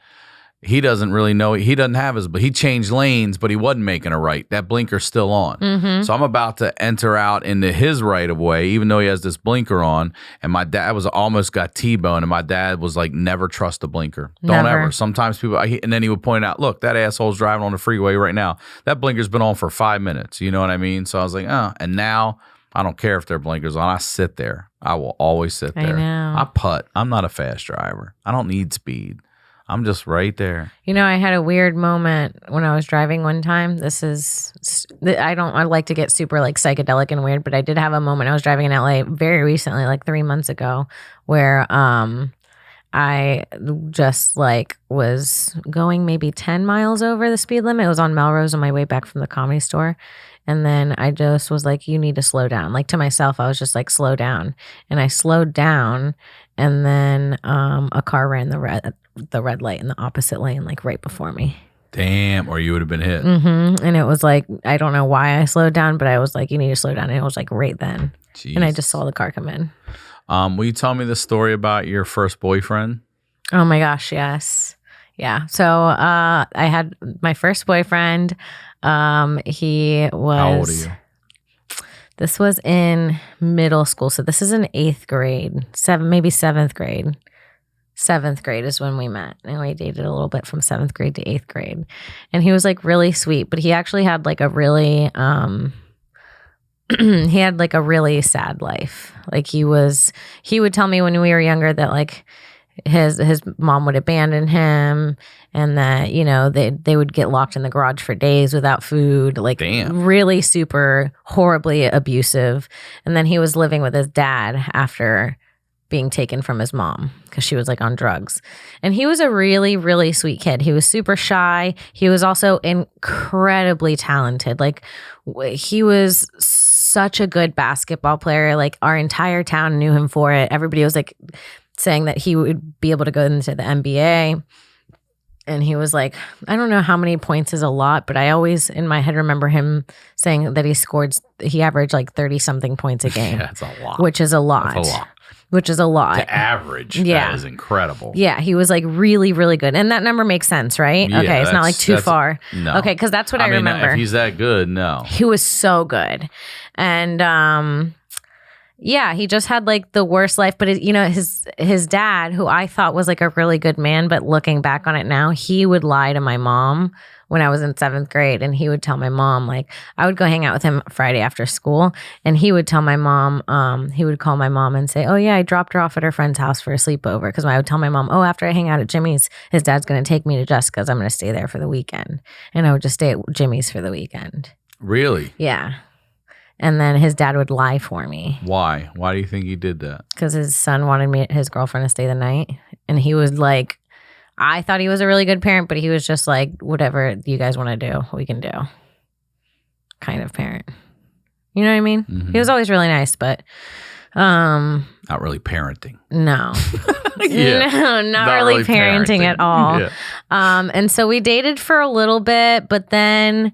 Speaker 1: he doesn't really know. He doesn't have but he changed lanes, but he wasn't making a right. That blinker's still on.
Speaker 3: Mm-hmm.
Speaker 1: So I'm about to enter out into his right of way, even though he has this blinker on. And my dad was almost got T-boned. And my dad was like, never trust the blinker. Don't
Speaker 3: Never.
Speaker 1: ever. Sometimes people, and then he would point out, look, that asshole's driving on the freeway right now. That blinker's been on for 5 minutes. You know what I mean? So I was like, oh, and now I don't care if their blinker's on. I sit there. I will always sit there.
Speaker 3: I know.
Speaker 1: I putt. I'm not a fast driver. I don't need speed. I'm just right there.
Speaker 3: You know, I had a weird moment when I was driving one time. I like to get super like psychedelic and weird, but I did have a moment. I was driving in LA very recently, like 3 months ago, where I just like was going maybe 10 miles over the speed limit. It was on Melrose on my way back from the Comedy Store. And then I just was like, you need to slow down. Like to myself, I was just like, slow down. And I slowed down. And then a car ran the red light in the opposite lane, like right before me.
Speaker 1: Damn, or you would have been hit.
Speaker 3: Mm-hmm. And it was like, I don't know why I slowed down, but I was like, you need to slow down. And it was like right then.
Speaker 1: Jeez.
Speaker 3: And I just saw the car come in.
Speaker 1: Will you tell me the story about your first boyfriend?
Speaker 3: Oh my gosh, yes. Yeah. So I had my first boyfriend. He was.
Speaker 1: How old are you?
Speaker 3: This was in middle school. So this is in 8th grade, maybe 7th grade. 7th grade is when we met. And we dated a little bit from 7th grade to 8th grade. And he was like really sweet, but he actually had like a really, he had like a really sad life. Like he would tell me when we were younger that like his mom would abandon him and that, you know, they would get locked in the garage for days without food, like
Speaker 1: Damn.
Speaker 3: Really super horribly abusive. And then he was living with his dad after being taken from his mom because she was like on drugs. And he was a really, really sweet kid. He was super shy. He was also incredibly talented. Like he was such a good basketball player. Like our entire town knew him for it. Everybody was like saying that he would be able to go into the NBA. And he was like, I don't know how many points is a lot, but I always in my head remember him saying that he averaged like 30 something points a game.
Speaker 1: Yeah, that's a lot.
Speaker 3: Which is a lot.
Speaker 1: That's a lot.
Speaker 3: Which is a lot.
Speaker 1: To average,
Speaker 3: Yeah.
Speaker 1: that is incredible.
Speaker 3: Yeah, he was like really, really good. And that number makes sense, right?
Speaker 1: Yeah,
Speaker 3: okay, it's not like too far.
Speaker 1: No.
Speaker 3: Okay, because that's what I
Speaker 1: mean,
Speaker 3: remember.
Speaker 1: if he's that good, no.
Speaker 3: He was so good. And yeah, he just had like the worst life. But his dad, who I thought was like a really good man, but looking back on it now, he would lie to my mom when I was in 7th grade. And he would tell my mom, like, I would go hang out with him Friday after school. And he would tell my mom, he would call my mom and say, oh yeah, I dropped her off at her friend's house for a sleepover. Because I would tell my mom, oh, after I hang out at Jimmy's, his dad's going to take me to Jessica's. I'm going to stay there for the weekend. And I would just stay at Jimmy's for the weekend.
Speaker 1: Really?
Speaker 3: Yeah. And then his dad would lie for me.
Speaker 1: Why? Why do you think he did that?
Speaker 3: Because his son wanted his girlfriend to stay the night. And he was like, I thought he was a really good parent, but he was just like, whatever you guys want to do, we can do. Kind of parent. You know what I mean?
Speaker 1: Mm-hmm.
Speaker 3: He was always really nice, but
Speaker 1: not really parenting.
Speaker 3: No.
Speaker 1: Yeah.
Speaker 3: No, not really parenting at all.
Speaker 1: Yeah.
Speaker 3: And so we dated for a little bit, but then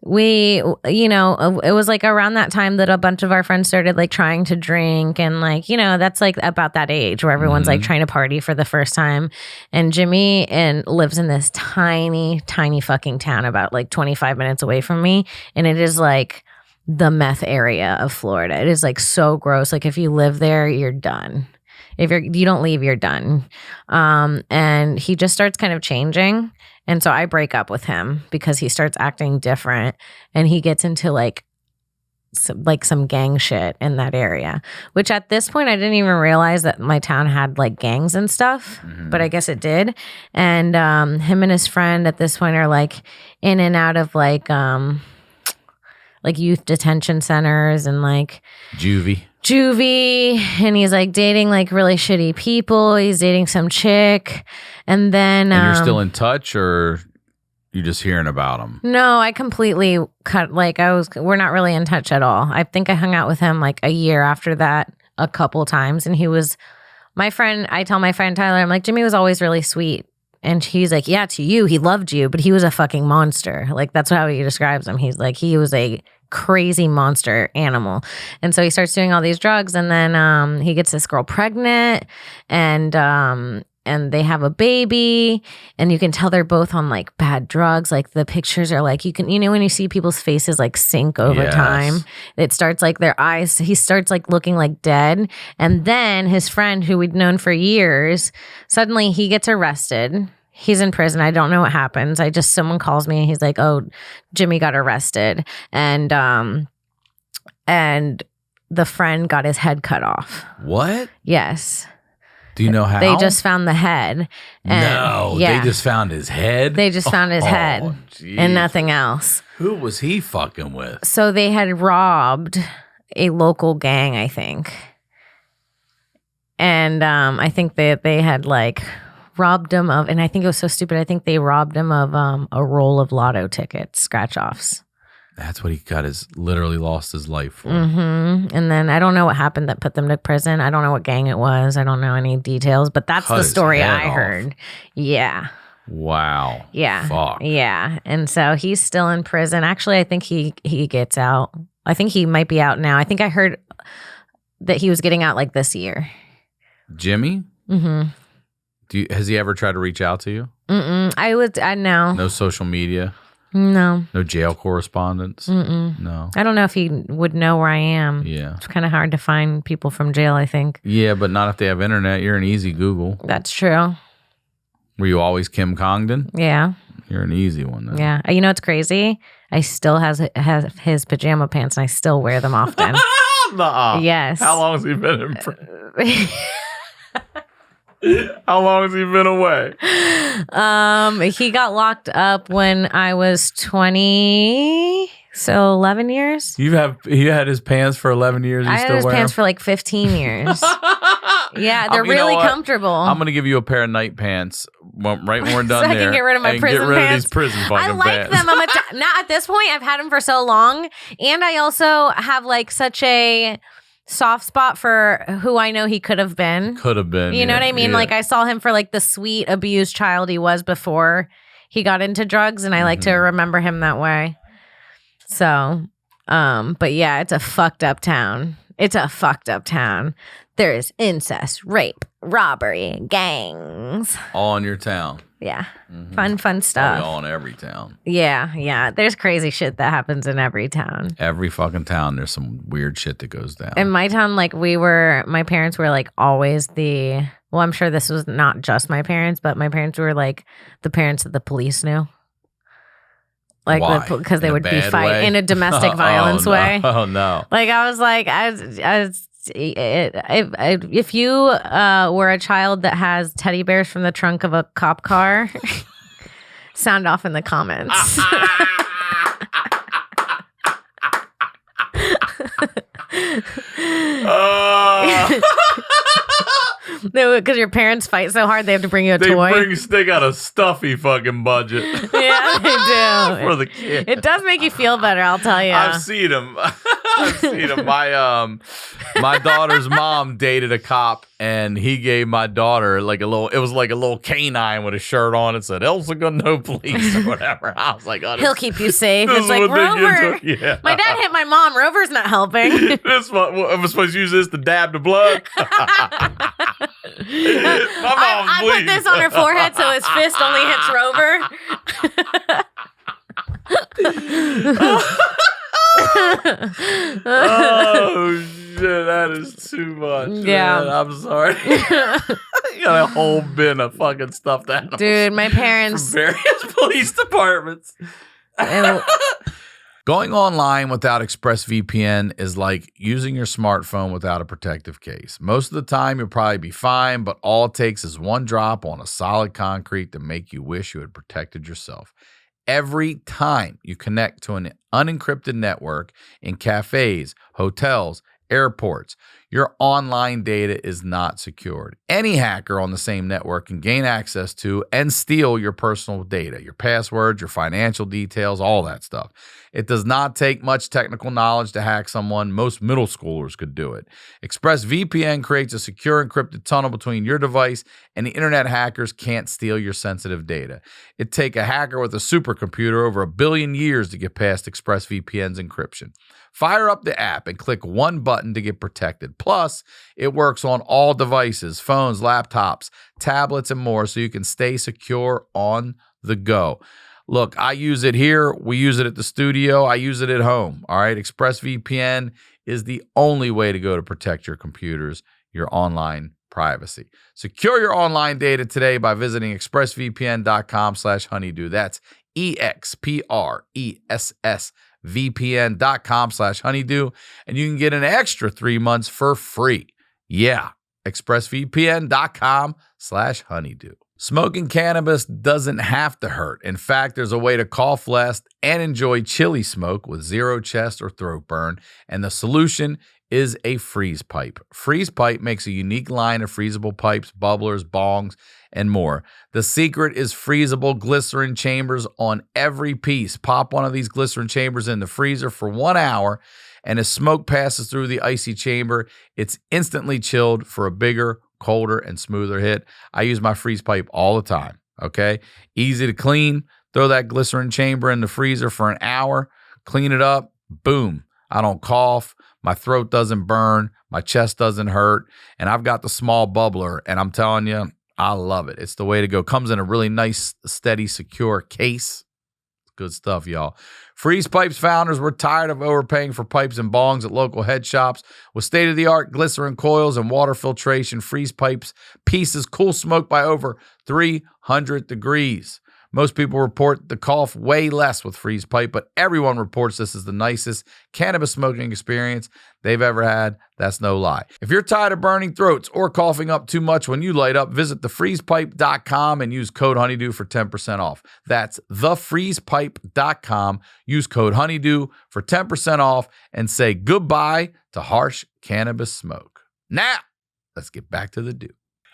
Speaker 3: it was like around that time that a bunch of our friends started like trying to drink, and like, that's like about that age where everyone's like trying to party for the first time. And Jimmy lives in this tiny, tiny fucking town about like 25 minutes away from me. And it is like the meth area of Florida. It is like so gross. Like if you live there, you're done. If you don't leave, you're done. And he just starts kind of changing. And so I break up with him because he starts acting different, and he gets into like some gang shit in that area, which at this point I didn't even realize that my town had like gangs and stuff, but I guess it did. And him and his friend at this point are like in and out of like youth detention centers and like juvie, and he's like dating like really shitty people. He's dating some chick, and then
Speaker 1: and you're still in touch, or you just hearing about him? No,
Speaker 3: I completely cut. Like we're not really in touch at all. I think I hung out with him like a year after that a couple times, and he was my friend. I tell my friend Tyler, I'm like, Jimmy was always really sweet. And he's like, yeah, to you, he loved you, but he was a fucking monster. Like, that's how he describes him. He's like, he was a crazy monster animal. And so he starts doing all these drugs, and then he gets this girl pregnant, and they have a baby, and you can tell they're both on like bad drugs. Like the pictures are like, when you see people's faces like sink over time, it starts like their eyes, he starts like looking like dead. And then his friend who we'd known for years, suddenly he gets arrested. He's in prison. I don't know what happens. Someone calls me and he's like, oh, Jimmy got arrested. And the friend got his head cut off.
Speaker 1: What?
Speaker 3: Yes.
Speaker 1: Do you know how?
Speaker 3: They just found the head.
Speaker 1: They just found his head?
Speaker 3: They just found his head and nothing else.
Speaker 1: Who was he fucking with?
Speaker 3: So they had robbed a local gang, I think. And I think they had like robbed him of, and I think it was so stupid, I think they robbed him of a roll of lotto tickets, scratch-offs.
Speaker 1: That's what he literally lost his life for.
Speaker 3: And then I don't know what happened that put them to prison. I don't know what gang it was. I don't know any details, but that's the story I heard. Yeah.
Speaker 1: Wow.
Speaker 3: Yeah.
Speaker 1: Fuck.
Speaker 3: Yeah. And so he's still in prison. Actually, I think he gets out. I think he might be out now. I think I heard that he was getting out like this year.
Speaker 1: Jimmy? Mm-hmm. Has he ever tried to reach out to you?
Speaker 3: I know.
Speaker 1: No social media?
Speaker 3: No.
Speaker 1: No jail correspondence? No.
Speaker 3: I don't know if he would know where I am.
Speaker 1: Yeah.
Speaker 3: It's kind of hard to find people from jail, I think.
Speaker 1: Yeah, but not if they have internet. You're an easy Google.
Speaker 3: That's true.
Speaker 1: Were you always Kim Congdon?
Speaker 3: Yeah.
Speaker 1: You're an easy one then.
Speaker 3: Yeah. You know what's crazy? I still have his pajama pants, and I still wear them often.
Speaker 1: Nuh-uh.
Speaker 3: Yes.
Speaker 1: How long has he been in prison? How long has he been away?
Speaker 3: He got locked up when I was 20, so 11 years.
Speaker 1: He had his pants for 11 years.
Speaker 3: I had his pants for like 15 years. Yeah, they're really comfortable.
Speaker 1: I'm gonna give you a pair of night pants right when we're done
Speaker 3: so I can get rid of my prison pants.
Speaker 1: Get rid of these prison fucking pants.
Speaker 3: I like them. Now at this point, I've had them for so long, and I also have like such a soft spot for who I know he could have been. You know what I mean? Yeah. Like I saw him for like the sweet abused child he was before he got into drugs, and I like to remember him that way. So, but yeah, it's a fucked up town. There's incest, rape, robbery, gangs.
Speaker 1: All in your town.
Speaker 3: Yeah. Fun stuff.
Speaker 1: Probably all in every town.
Speaker 3: Yeah. There's crazy shit that happens in every town.
Speaker 1: Every fucking town, there's some weird shit that goes down.
Speaker 3: In my town, like my parents were like always well, I'm sure this was not just my parents, but my parents were like the parents that the police knew. Like, because they would be fighting in a domestic violence way.
Speaker 1: Oh, no.
Speaker 3: Like, I was like, if you were a child that has teddy bears from the trunk of a cop car, sound off in the comments. Because your parents fight so hard, they have to bring you a toy.
Speaker 1: They got a stuffy fucking budget.
Speaker 3: Yeah, they do.
Speaker 1: For the kids.
Speaker 3: It does make you feel better, I'll tell you.
Speaker 1: I've seen them. I've seen him. My daughter's mom dated a cop, and he gave my daughter like a little canine with a shirt on. It said Elsa gonna know police or whatever. I was like,
Speaker 3: he'll keep you safe. It's like, Rover. Yeah. My dad hit my mom. Rover's not helping.
Speaker 1: I'm supposed to use this to dab the blood.
Speaker 3: I put this on her forehead so his fist only hits Rover.
Speaker 1: Oh shit, that is too much.
Speaker 3: Yeah,
Speaker 1: man. I'm sorry. You got a whole bin of fucking stuffed animals.
Speaker 3: Dude, my parents
Speaker 1: from various police departments. Going online without ExpressVPN is like using your smartphone without a protective case. Most of the time, you'll probably be fine, but all it takes is one drop on a solid concrete to make you wish you had protected yourself. Every time you connect to an unencrypted network in cafes, hotels, airports, your online data is not secured. Any hacker on the same network can gain access to and steal your personal data, your passwords, your financial details, all that stuff. It does not take much technical knowledge to hack someone. Most middle schoolers could do it. ExpressVPN creates a secure encrypted tunnel between your device and the internet. Hackers can't steal your sensitive data. It'd take a hacker with a supercomputer over 1 billion years to get past ExpressVPN's encryption. Fire up the app and click one button to get protected. Plus, it works on all devices, phones, laptops, tablets, and more, so you can stay secure on the go. Look, I use it here. We use it at the studio. I use it at home. All right. ExpressVPN is the only way to go to protect your computers, your online privacy. Secure your online data today by visiting expressvpn.com/honeydew. That's expressvpn.com/honeydew. And you can get an extra 3 months for free. Yeah. expressvpn.com/honeydew. Smoking cannabis doesn't have to hurt. In fact, there's a way to cough less and enjoy chili smoke with zero chest or throat burn, and the solution is a freeze pipe. Freeze pipe makes a unique line of freezable pipes, bubblers, bongs, and more. The secret is freezable glycerin chambers on every piece. Pop one of these glycerin chambers in the freezer for 1 hour, and as smoke passes through the icy chamber, it's instantly chilled for a bigger, colder, and smoother hit. I use my freeze pipe all the time, okay? Easy to clean. Throw that glycerin chamber in the freezer for an hour. Clean it up. Boom. I don't cough. My throat doesn't burn. My chest doesn't hurt. And I've got the small bubbler, and I'm telling you, I love it. It's the way to go. Comes in a really nice, steady, secure case. Good stuff, y'all. Freeze Pipes founders were tired of overpaying for pipes and bongs at local head shops. With state-of-the-art glycerin coils and water filtration, Freeze Pipes pieces cool smoke by over 300 degrees. Most people report the cough way less with Freeze Pipe, but everyone reports this is the nicest cannabis smoking experience they've ever had. That's no lie. If you're tired of burning throats or coughing up too much when you light up, visit thefreezepipe.com and use code HoneyDew for 10% off. That's thefreezepipe.com. Use code HoneyDew for 10% off and say goodbye to harsh cannabis smoke. Now, let's get back to the do.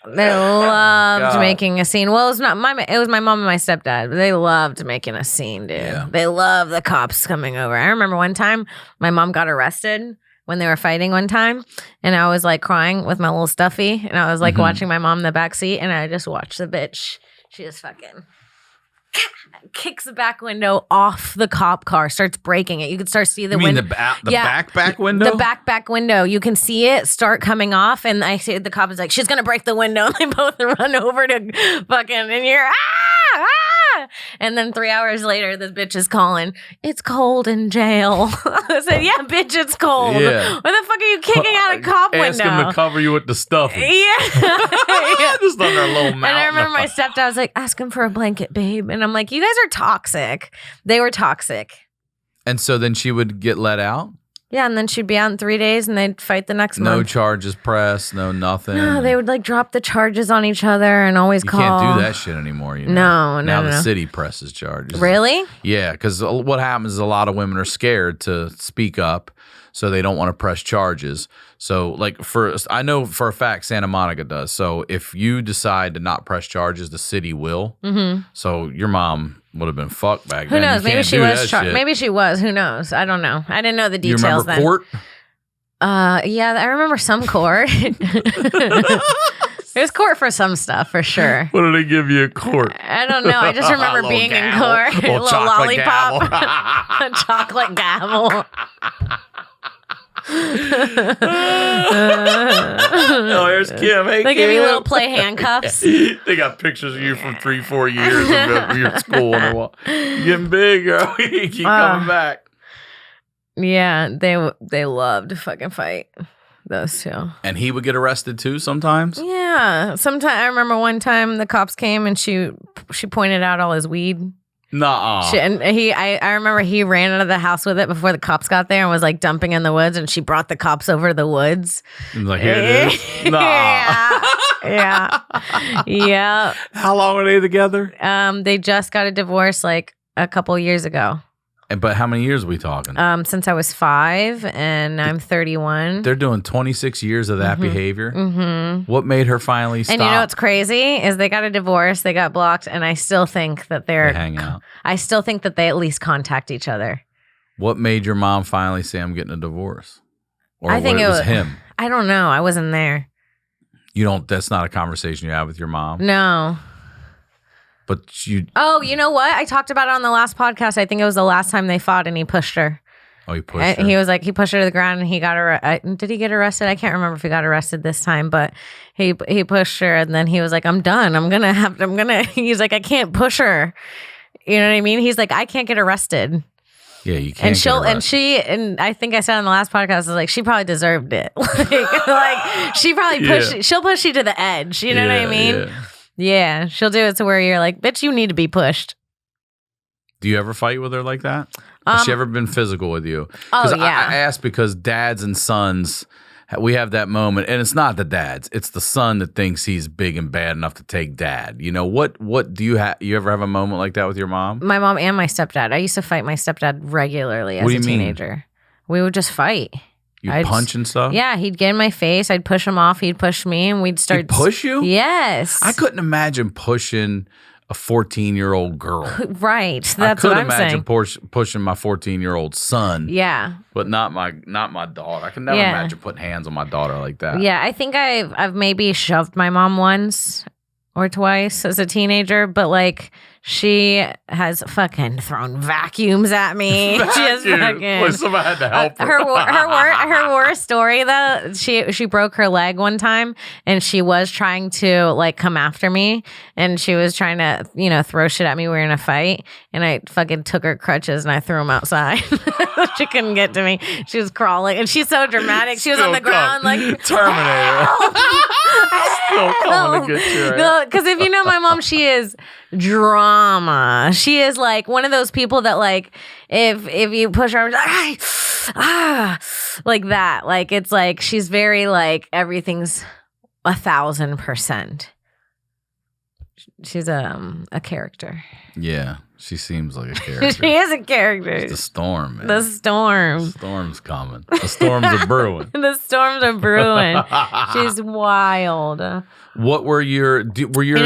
Speaker 3: They loved making a scene. Well, it was my mom and my stepdad. But they loved making a scene, dude. Yeah. They love the cops coming over. I remember one time my mom got arrested when they were fighting one time, and I was like crying with my little stuffy, and I was like watching my mom in the back seat, and I just watched the bitch. She just fucking kicks the back window off the cop car, starts breaking it. You could start see the window.
Speaker 1: The back window?
Speaker 3: The back window. You can see it start coming off, and I see the cop is like, she's gonna break the window, and they both run over to fucking, and you're and then 3 hours later, this bitch is calling, it's cold in jail. I said, yeah, bitch, it's cold. Yeah. Why the fuck are you kicking out a cop window?
Speaker 1: Ask him to cover you with the stuff.
Speaker 3: Yeah.
Speaker 1: Just under a little mountain.
Speaker 3: And I remember my stepdad was like, ask him for a blanket, babe. And I'm like, you guys are toxic. They were toxic.
Speaker 1: And so then she would get let out?
Speaker 3: Yeah, and then she'd be out in 3 days, and they'd fight the next month.
Speaker 1: No charges pressed, no nothing.
Speaker 3: No, they would like drop the charges on each other and always call.
Speaker 1: You can't do that shit anymore. You know?
Speaker 3: No.
Speaker 1: Now the city presses charges.
Speaker 3: Really?
Speaker 1: Yeah, because what happens is a lot of women are scared to speak up. so they don't want to press charges. So like I know for a fact Santa Monica does. So if you decide to not press charges, the city will. Mm-hmm. So your mom would have been fucked back then.
Speaker 3: Who knows? Maybe she was. Maybe she was. Who knows? I don't know. I didn't know the details.
Speaker 1: You remember
Speaker 3: then.
Speaker 1: court?
Speaker 3: Yeah, I remember some court. There's court for some stuff for sure.
Speaker 1: What did they give you at court?
Speaker 3: I don't know. I just remember being in court. A little lollipop. A chocolate gavel.
Speaker 1: Oh, there's Kim. Hey,
Speaker 3: they
Speaker 1: Kim.
Speaker 3: give you little play handcuffs.
Speaker 1: They got pictures of you from 3-4 years of your school on the wall. You're getting big, girl. You keep coming back.
Speaker 3: Yeah, they loved to fucking fight. Those two.
Speaker 1: And he would get arrested too sometimes?
Speaker 3: Yeah. Sometimes I remember one time the cops came and she pointed out all his weed.
Speaker 1: Nuh-uh.
Speaker 3: I remember he ran out of the house with it before the cops got there and was like dumping in the woods, and she brought the cops over to the woods.
Speaker 1: Like, here it is. Nuh-uh.
Speaker 3: Yeah. Yeah.
Speaker 1: How long are they together?
Speaker 3: They just got a divorce like a couple years ago.
Speaker 1: But how many years are we talking?
Speaker 3: Since I was 5 and I'm 31.
Speaker 1: They're doing 26 years of that behavior. Mm-hmm. What made her finally stop?
Speaker 3: And you know what's crazy is they got a divorce, they got blocked, and I still think that they're
Speaker 1: hanging out.
Speaker 3: I still think that they at least contact each other.
Speaker 1: What made your mom finally say, I'm getting a divorce? Or
Speaker 3: I think
Speaker 1: it was him?
Speaker 3: I don't know. I wasn't there.
Speaker 1: That's not a conversation you have with your mom?
Speaker 3: No.
Speaker 1: But you...
Speaker 3: Oh, you know what? I talked about it on the last podcast. I think it was the last time they fought, and he pushed her.
Speaker 1: Oh, he pushed her?
Speaker 3: He was like, he pushed her to the ground, and he got did he get arrested? I can't remember if he got arrested this time, but he pushed her, and then he was like, I'm done. He's like, I can't push her. You know what I mean? He's like, I can't get arrested.
Speaker 1: Yeah, you can't.
Speaker 3: And I think I said on the last podcast, I was like, she probably deserved it. like she probably she'll push you to the edge. You know what I mean? Yeah, she'll do it to where you're like, bitch, you need to be pushed.
Speaker 1: Do you ever fight with her like that? Has she ever been physical with you? Because I ask because dads and sons, we have that moment, and it's not the dads, it's the son that thinks he's big and bad enough to take dad. You know, what do you have? You ever have a moment like that with your mom?
Speaker 3: My mom and my stepdad. I used to fight my stepdad regularly as a teenager. We would just fight.
Speaker 1: You'd punch and stuff?
Speaker 3: Yeah, he'd get in my face. I'd push him off. He'd push me, and we'd start...
Speaker 1: He'd push you?
Speaker 3: Yes.
Speaker 1: I couldn't imagine pushing a 14-year-old girl.
Speaker 3: Right. That's what I'm saying.
Speaker 1: I could imagine pushing my 14-year-old son.
Speaker 3: Yeah.
Speaker 1: But not my daughter. I can never imagine putting hands on my daughter like that.
Speaker 3: Yeah, I think I've maybe shoved my mom once or twice as a teenager, but like... She has fucking thrown vacuums at me. She has fucking.
Speaker 1: Well, somebody had to help her.
Speaker 3: Her worst story though. She broke her leg one time, and she was trying to like come after me, and she was trying to throw shit at me. We were in a fight, and I fucking took her crutches and I threw them outside. She couldn't get to me. She was crawling, and she's so dramatic. She was on the ground like
Speaker 1: Terminator. Still coming to get you. Right?
Speaker 3: Because if you know my mom, she is drama. She is like one of those people that like if you push her, like that. Like it's like she's very like everything's 1,000%. She's a character.
Speaker 1: Yeah, she seems like a character.
Speaker 3: She is a character.
Speaker 1: It's the storm, man.
Speaker 3: The storm.
Speaker 1: The storm's coming. The storms are brewing.
Speaker 3: The storms are brewing. She's wild.
Speaker 1: What were your...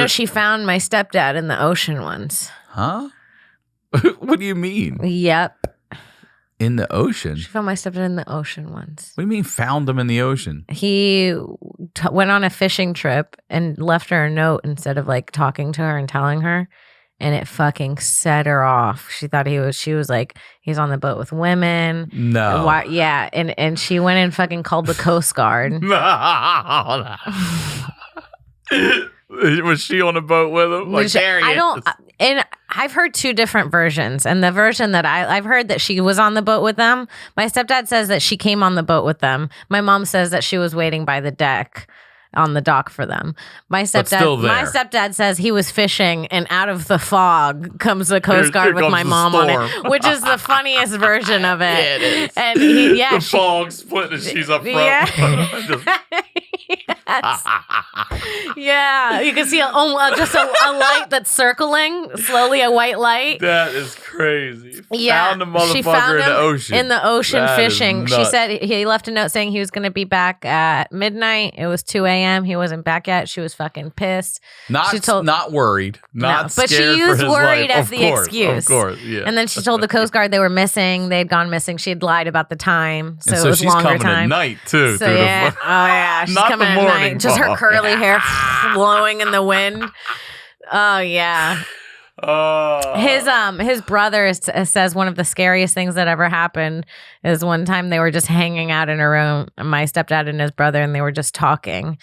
Speaker 3: she found my stepdad in the ocean once.
Speaker 1: Huh? What do you mean?
Speaker 3: Yep.
Speaker 1: In the ocean?
Speaker 3: She found my stepdad in the ocean once.
Speaker 1: What do you mean found him in the ocean?
Speaker 3: He went on a fishing trip and left her a note instead of like talking to her and telling her. And it fucking set her off. She thought she was like, he's on the boat with women.
Speaker 1: No.
Speaker 3: Yeah. And she went and fucking called the Coast Guard.
Speaker 1: No. Was she on the boat with him? Like,
Speaker 3: and I've heard two different versions. And the version that I've heard that she was on the boat with them. My stepdad says that she came on the boat with them. My mom says that she was waiting by the deck. on the dock for them. My
Speaker 1: still there.
Speaker 3: stepdad says he was fishing, and out of the fog comes the Coast Guard with my mom on it, which is the funniest version of it.
Speaker 1: Yeah, it is.
Speaker 3: And
Speaker 1: the fog split and she's up front.
Speaker 3: Yeah. Yes. Yeah, you can see just a light that's circling slowly, a white light.
Speaker 1: That is crazy.
Speaker 3: Yeah,
Speaker 1: found the motherfucker
Speaker 3: she found
Speaker 1: in
Speaker 3: him
Speaker 1: the ocean.
Speaker 3: In the ocean
Speaker 1: that
Speaker 3: fishing. She said he left a note saying he was going to be back at midnight. It was 2 a.m. He wasn't back yet. She was fucking pissed.
Speaker 1: Not worried. Not
Speaker 3: but she
Speaker 1: scared for
Speaker 3: used
Speaker 1: his
Speaker 3: worried
Speaker 1: life.
Speaker 3: as the excuse.
Speaker 1: Of course, yeah.
Speaker 3: And then she told the Coast Guard they were missing. They'd gone missing. She had lied about the time, so it was
Speaker 1: she's
Speaker 3: longer
Speaker 1: coming
Speaker 3: time.
Speaker 1: at night too.
Speaker 3: So yeah, she's
Speaker 1: Not
Speaker 3: coming
Speaker 1: the
Speaker 3: at
Speaker 1: morning
Speaker 3: night. Just her
Speaker 1: fog.
Speaker 3: curly hair blowing in the wind. Oh yeah. His brother says one of the scariest things that ever happened is one time they were just hanging out in a room, my stepdad and his brother, and they were just talking,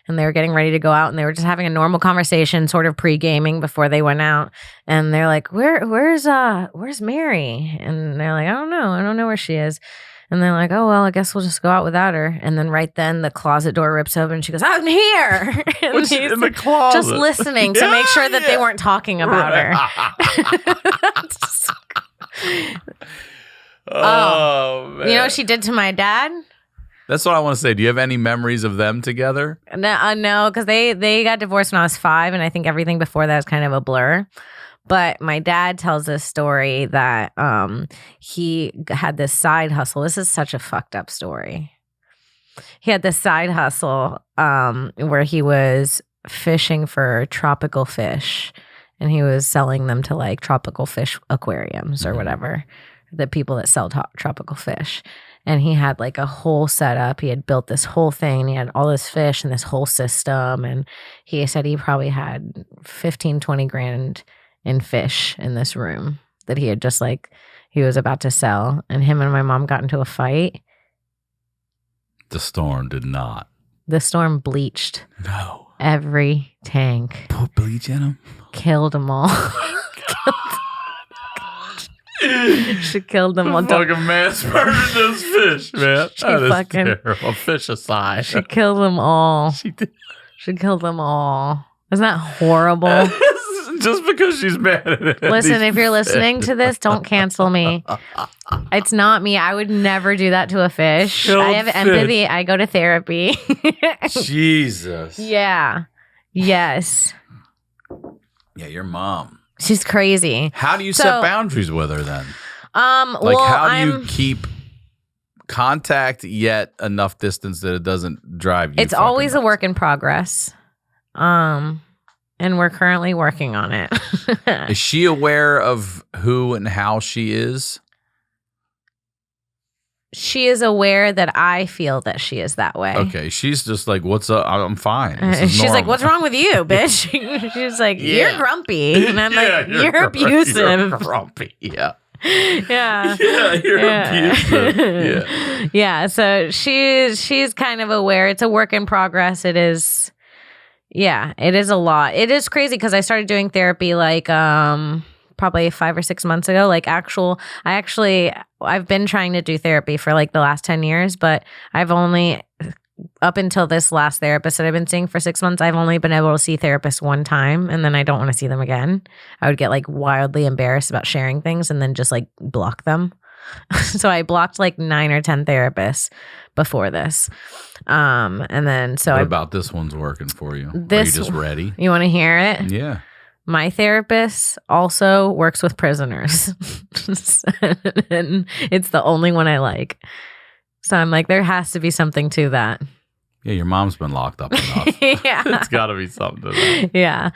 Speaker 3: and they were getting ready to go out, and they were just having a normal conversation, sort of pre-gaming before they went out, and they're like, where's Mary? And they're like, I don't know where she is. And they're like, oh, well, I guess we'll just go out without her. And then right then the closet door rips open and she goes, I'm here. And
Speaker 1: What's in the closet?
Speaker 3: Just listening to make sure that they weren't talking about her.
Speaker 1: Man.
Speaker 3: You know what she did to my dad?
Speaker 1: That's what I want to say. Do you have any memories of them together?
Speaker 3: No, because they got divorced when I was 5, and I think everything before that is kind of a blur. But my dad tells this story that he had this side hustle. This is such a fucked up story. He had this side hustle where he was fishing for tropical fish, and he was selling them to like tropical fish aquariums or whatever, the people that sell tropical fish. And he had like a whole setup. He had built this whole thing. And he had all this fish and this whole system. And he said he probably had 15, 20 grand in fish in this room that he had just like, he was about to sell. And him and my mom got into a fight.
Speaker 1: The storm did not.
Speaker 3: The storm bleached.
Speaker 1: No.
Speaker 3: Every tank.
Speaker 1: Put bleach in them?
Speaker 3: Killed them all. She killed them all.
Speaker 1: Fucking mass murdered those fish, man. That is terrible. Fish aside.
Speaker 3: She killed them all.
Speaker 1: She did.
Speaker 3: She killed them all. Isn't that horrible?
Speaker 1: Just because she's mad at it.
Speaker 3: Listen, if you're listening to this, don't cancel me. It's not me. I would never do that to a fish.
Speaker 1: Killed
Speaker 3: I have empathy.
Speaker 1: fish.
Speaker 3: I go to therapy.
Speaker 1: Jesus.
Speaker 3: Yeah. Yes.
Speaker 1: Yeah, your mom.
Speaker 3: She's crazy.
Speaker 1: How do you set boundaries with her then? How do you keep contact yet enough distance that it doesn't drive you?
Speaker 3: It's always a work in progress. And we're currently working on it.
Speaker 1: Is she aware of who and how she is?
Speaker 3: She is aware that I feel that she is that way.
Speaker 1: Okay, she's just like, what's up? I'm fine. She's
Speaker 3: like, what's wrong with you, bitch? She's like, you're grumpy. And I'm like, you're abusive.
Speaker 1: You're grumpy, yeah.
Speaker 3: Yeah.
Speaker 1: Yeah, you're abusive. Yeah.
Speaker 3: Yeah, so she's kind of aware. It's a work in progress. It is. Yeah, it is a lot. It is crazy because I started doing therapy like probably 5 or 6 months ago. Like I've been trying to do therapy for like the last 10 years, but I've only, up until this last therapist that I've been seeing for 6 months, I've only been able to see therapists one time, and then I don't want to see them again. I would get like wildly embarrassed about sharing things and then just like block them. So I blocked like 9 or 10 therapists before this. And then so
Speaker 1: what about this one's working for you? Are you just ready?
Speaker 3: You want to hear it?
Speaker 1: Yeah.
Speaker 3: My therapist also works with prisoners. And it's the only one I like. So I'm like, there has to be something to that.
Speaker 1: Yeah, your mom's been locked up enough.
Speaker 3: Yeah.
Speaker 1: It's got to be something to that.
Speaker 3: Yeah.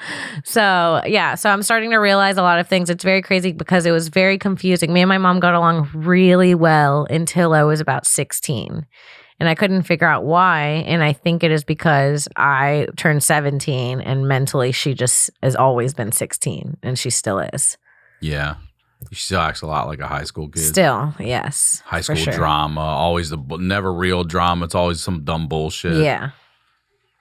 Speaker 3: So I'm starting to realize a lot of things. It's very crazy because it was very confusing. Me and my mom got along really well until I was about 16. And I couldn't figure out why. And I think it is because I turned 17 and mentally she just has always been 16 and she still is.
Speaker 1: Yeah. She still acts a lot like a high school kid.
Speaker 3: Still, yes.
Speaker 1: High school drama, always never real drama. It's always some dumb bullshit.
Speaker 3: Yeah.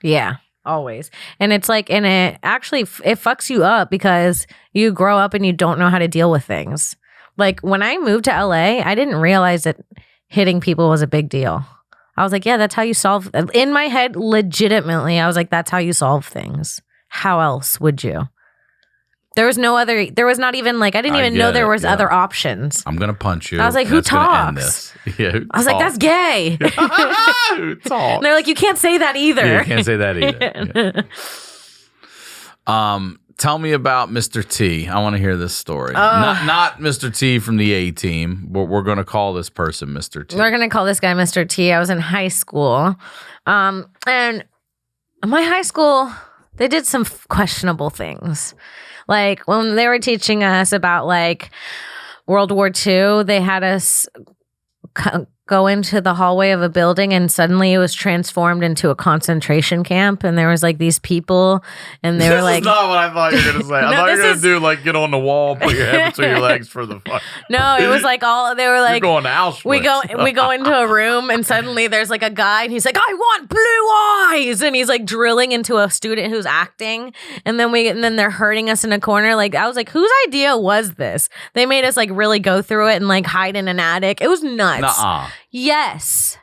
Speaker 3: Yeah, always. And it's like, and it actually, it fucks you up because you grow up and you don't know how to deal with things. Like when I moved to LA, I didn't realize that hitting people was a big deal. I was like, yeah, that's how you solve. In my head, legitimately, I was like, that's how you solve things. How else would you? There was no other. There was not even like I didn't even know there was other options.
Speaker 1: I'm gonna punch you.
Speaker 3: I was like, who talks?
Speaker 1: Yeah,
Speaker 3: I was like, that's gay.
Speaker 1: Who talks?
Speaker 3: And they're like, you can't say that either.
Speaker 1: Yeah, you can't say that either. Yeah. Tell me about Mr. T. I want to hear this story. Not Mr. T from the A team, but we're going to call this person Mr. T.
Speaker 3: We're going to call this guy Mr. T. I was in high school. And my high school, they did some questionable things. Like when they were teaching us about like World War II, they had us go into the hallway of a building and suddenly it was transformed into a concentration camp and there was like these people and they were like,
Speaker 1: this is not what I thought you were going to say. I thought you were going to do like get on the wall, put your head between your legs for the fun.
Speaker 3: No, it was like they were like,
Speaker 1: you're going to Auschwitz.
Speaker 3: we go into a room and suddenly there's like a guy and he's like, I want blue eyes, and he's like drilling into a student who's acting, and then they're hurting us in a corner. Like I was like, whose idea was this? They made us like really go through it and like hide in an attic. It was nuts.
Speaker 1: Nuh-uh.
Speaker 3: Yes.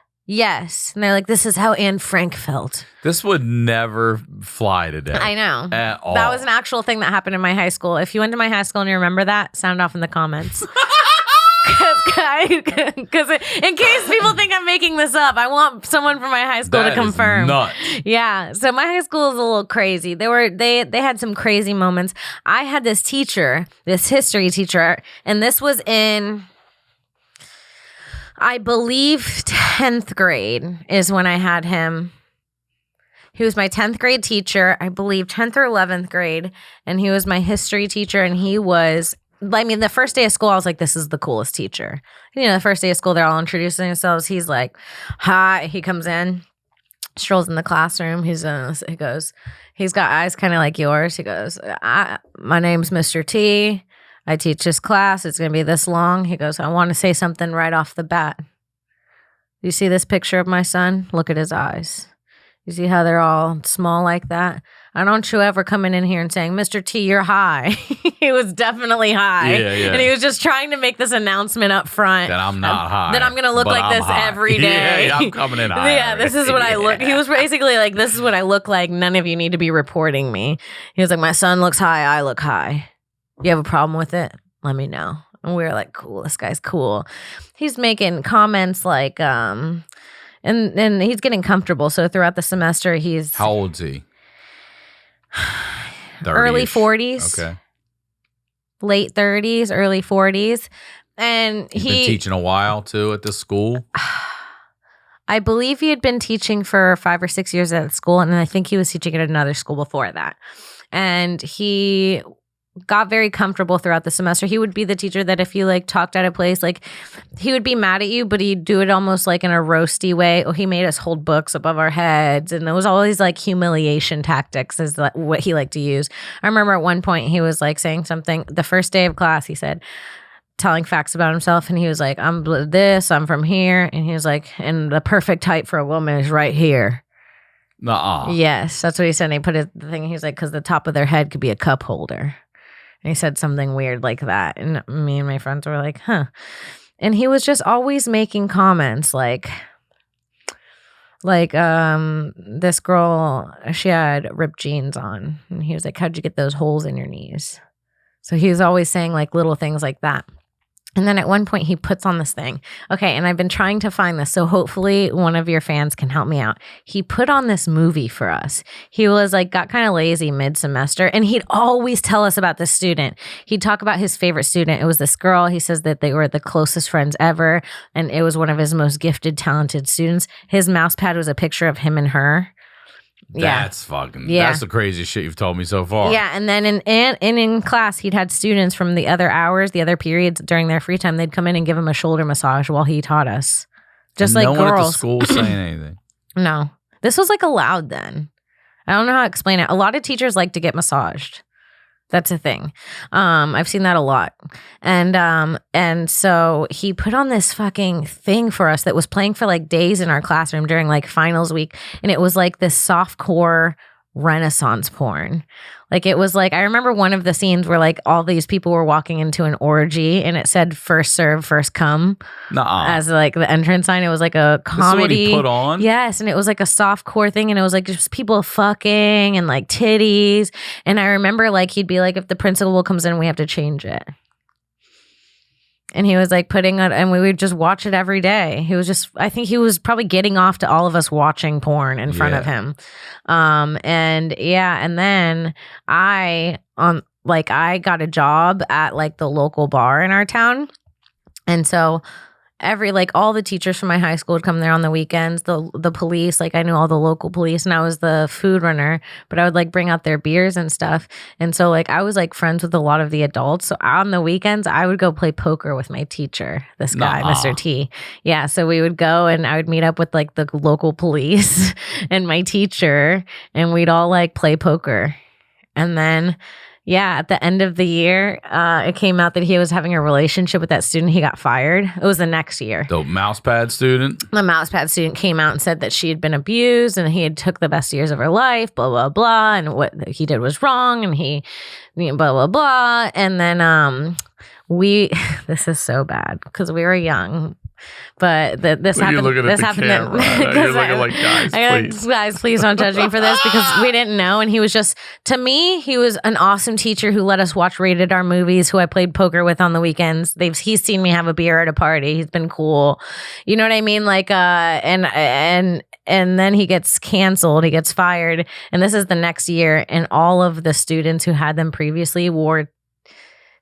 Speaker 3: And they're like, this is how Anne Frank felt.
Speaker 1: This would never fly today.
Speaker 3: I know.
Speaker 1: At all.
Speaker 3: That was an actual thing that happened in my high school. If you went to my high school and you remember that, sound off in the comments. Because in case people think I'm making this up, I want someone from my high school to confirm.
Speaker 1: Is nuts.
Speaker 3: Yeah. So my high school is a little crazy. They had some crazy moments. I had this teacher, this history teacher, and this was in, I believe 10th grade is when I had him. He was my 10th grade teacher, I believe 10th or 11th grade, and he was my history teacher, and he was, I mean, the first day of school, I was like, this is the coolest teacher. You know, the first day of school, they're all introducing themselves. He's like, hi. He comes in, strolls in the classroom. He goes, he's got eyes kind of like yours. He goes, my name's Mr. T. I teach this class. It's going to be this long. He goes, I want to say something right off the bat. You see this picture of my son? Look at his eyes. You see how they're all small like that? I don't you ever coming in here and saying, Mr. T, you're high. He was definitely high.
Speaker 1: Yeah.
Speaker 3: And he was just trying to make this announcement up front.
Speaker 1: That I'm not high.
Speaker 3: That I'm going to look like this
Speaker 1: high.
Speaker 3: every day.
Speaker 1: Yeah, I'm coming in high.
Speaker 3: Yeah, this is what I look. He was basically like, this is what I look like. None of you need to be reporting me. He was like, my son looks high. I look high. You have a problem with it? Let me know. And we were like, cool, this guy's cool. He's making comments like, and he's getting comfortable. So throughout the semester, he's...
Speaker 1: How old is he?
Speaker 3: Early 40s.
Speaker 1: Okay.
Speaker 3: Late 30s, early 40s. And
Speaker 1: He's been teaching a while, too, at this school?
Speaker 3: I believe he had been teaching for 5 or 6 years at school, and I think he was teaching at another school before that. And he got very comfortable throughout the semester. He would be the teacher that if you like talked out of place, like he would be mad at you, but he'd do it almost like in a roasty way. Oh, he made us hold books above our heads. And it was always like humiliation tactics is what he liked to use. I remember at one point he was like saying something, the first day of class, he said, telling facts about himself. And he was like, I'm this, I'm from here. And he was like, and the perfect height for a woman is right here.
Speaker 1: Nuh-uh.
Speaker 3: Yes, that's what he said. And he put the thing, he was like, because the top of their head could be a cup holder. And he said something weird like that. And me and my friends were like, huh. And he was just always making comments like this girl, she had ripped jeans on. And he was like, how'd you get those holes in your knees? So he was always saying like little things like that. And then at one point he puts on this thing. Okay, and I've been trying to find this, so hopefully one of your fans can help me out. He put on this movie for us. He was like, got kind of lazy mid-semester, and he'd always tell us about this student. He'd talk about his favorite student. It was this girl. He says that they were the closest friends ever, and it was one of his most gifted, talented students. His mouse pad was a picture of him and her.
Speaker 1: That's that's the craziest shit you've told me so far.
Speaker 3: Yeah, and then in class, he'd had students from the other hours, the other periods during their free time. They'd come in and give him a shoulder massage while he taught us. Just like
Speaker 1: no
Speaker 3: girls.
Speaker 1: one at the school saying anything.
Speaker 3: No. This was like allowed then. I don't know how to explain it. A lot of teachers like to get massaged. That's a thing. I've seen that a lot. And so he put on this fucking thing for us that was playing for like days in our classroom during like finals week. And it was like this softcore Renaissance porn. Like it was like, I remember one of the scenes where like all these people were walking into an orgy and it said first serve, first come as like the entrance sign. It was like a comedy.
Speaker 1: This is what he put on?
Speaker 3: Yes. And it was like a soft core thing. And it was like just people fucking and like titties. And I remember like he'd be like, if the principal comes in, we have to change it. And he was like putting it, and we would just watch it every day. He was just, I think he was probably getting off to all of us watching porn in front of him. And then I got a job at like the local bar in our town. And so all the teachers from my high school would come there on the weekends. The police, like I knew all the local police, and I was the food runner, but I would like bring out their beers and stuff. And so like I was like friends with a lot of the adults. So on the weekends, I would go play poker with my teacher, this guy, Mr. T. Yeah. So we would go and I would meet up with like the local police and my teacher, and we'd all like play poker. And then at the end of the year, it came out that he was having a relationship with that student. He got fired. It was the next year.
Speaker 1: The mousepad student?
Speaker 3: The mousepad student came out and said that she had been abused and he had took the best years of her life, blah, blah, blah. And what he did was wrong and he blah, blah, blah. And then this is so bad because we were young. But this happened. This happened.
Speaker 1: You're looking like,
Speaker 3: guys, please don't judge me for this because we didn't know. And he was just, to me, he was an awesome teacher who let us watch rated R movies. Who I played poker with on the weekends. He's seen me have a beer at a party. He's been cool. You know what I mean? Like, and then he gets canceled. He gets fired. And this is the next year. And all of the students who had them previously wore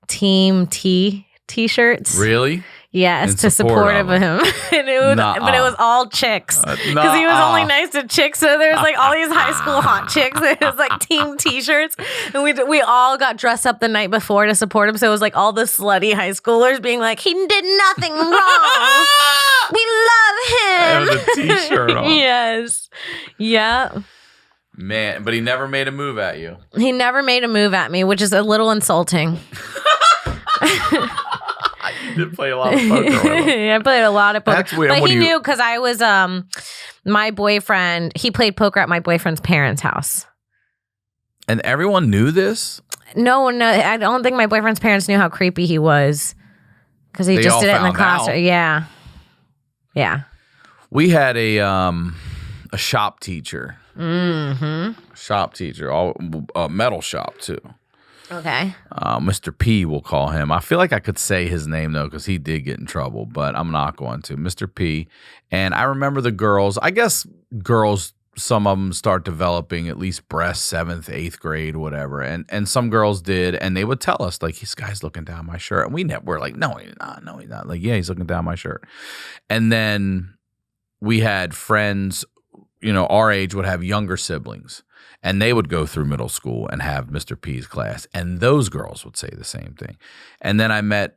Speaker 3: Team T t-shirts.
Speaker 1: Really?
Speaker 3: Yes, to support of him. And but it was all chicks. Because he was only nice to chicks. So there was like all these high school hot chicks. It was like team t-shirts. And we all got dressed up the night before to support him. So it was like all the slutty high schoolers being like, he did nothing wrong. We love him.
Speaker 1: With a t-shirt on.
Speaker 3: Yes. Yeah.
Speaker 1: Man, but he never made a move at you.
Speaker 3: He never made a move at me, which is a little insulting.
Speaker 1: You did play a lot of poker with him.
Speaker 3: Yeah, I played a lot of poker.
Speaker 1: That's weird.
Speaker 3: But he knew because I was my boyfriend. He played poker at my boyfriend's parents' house.
Speaker 1: And everyone knew this?
Speaker 3: No, I don't think my boyfriend's parents knew how creepy he was because he just did it in the classroom. Yeah. Yeah.
Speaker 1: We had a shop teacher.
Speaker 3: Mm-hmm.
Speaker 1: Shop teacher. A metal shop, too.
Speaker 3: Okay.
Speaker 1: Mr. P, we'll call him. I feel like I could say his name, though, because he did get in trouble, but I'm not going to. Mr. P. And I remember the girls. I guess girls, some of them start developing at least breasts, 7th, 8th grade, whatever. And some girls did, and they would tell us, like, this guy's looking down my shirt. And we're like, no, he's not. No, he's not. Like, yeah, he's looking down my shirt. And then we had friends, our age would have younger siblings. And they would go through middle school and have Mr. P's class. And those girls would say the same thing. And then I met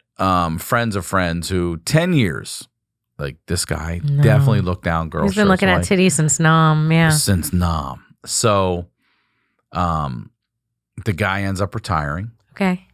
Speaker 1: friends of friends who 10 years, like this guy definitely looked down girls'
Speaker 3: He's been looking at titties since Nam, yeah.
Speaker 1: Since Nam. So the guy ends up retiring.
Speaker 3: Okay.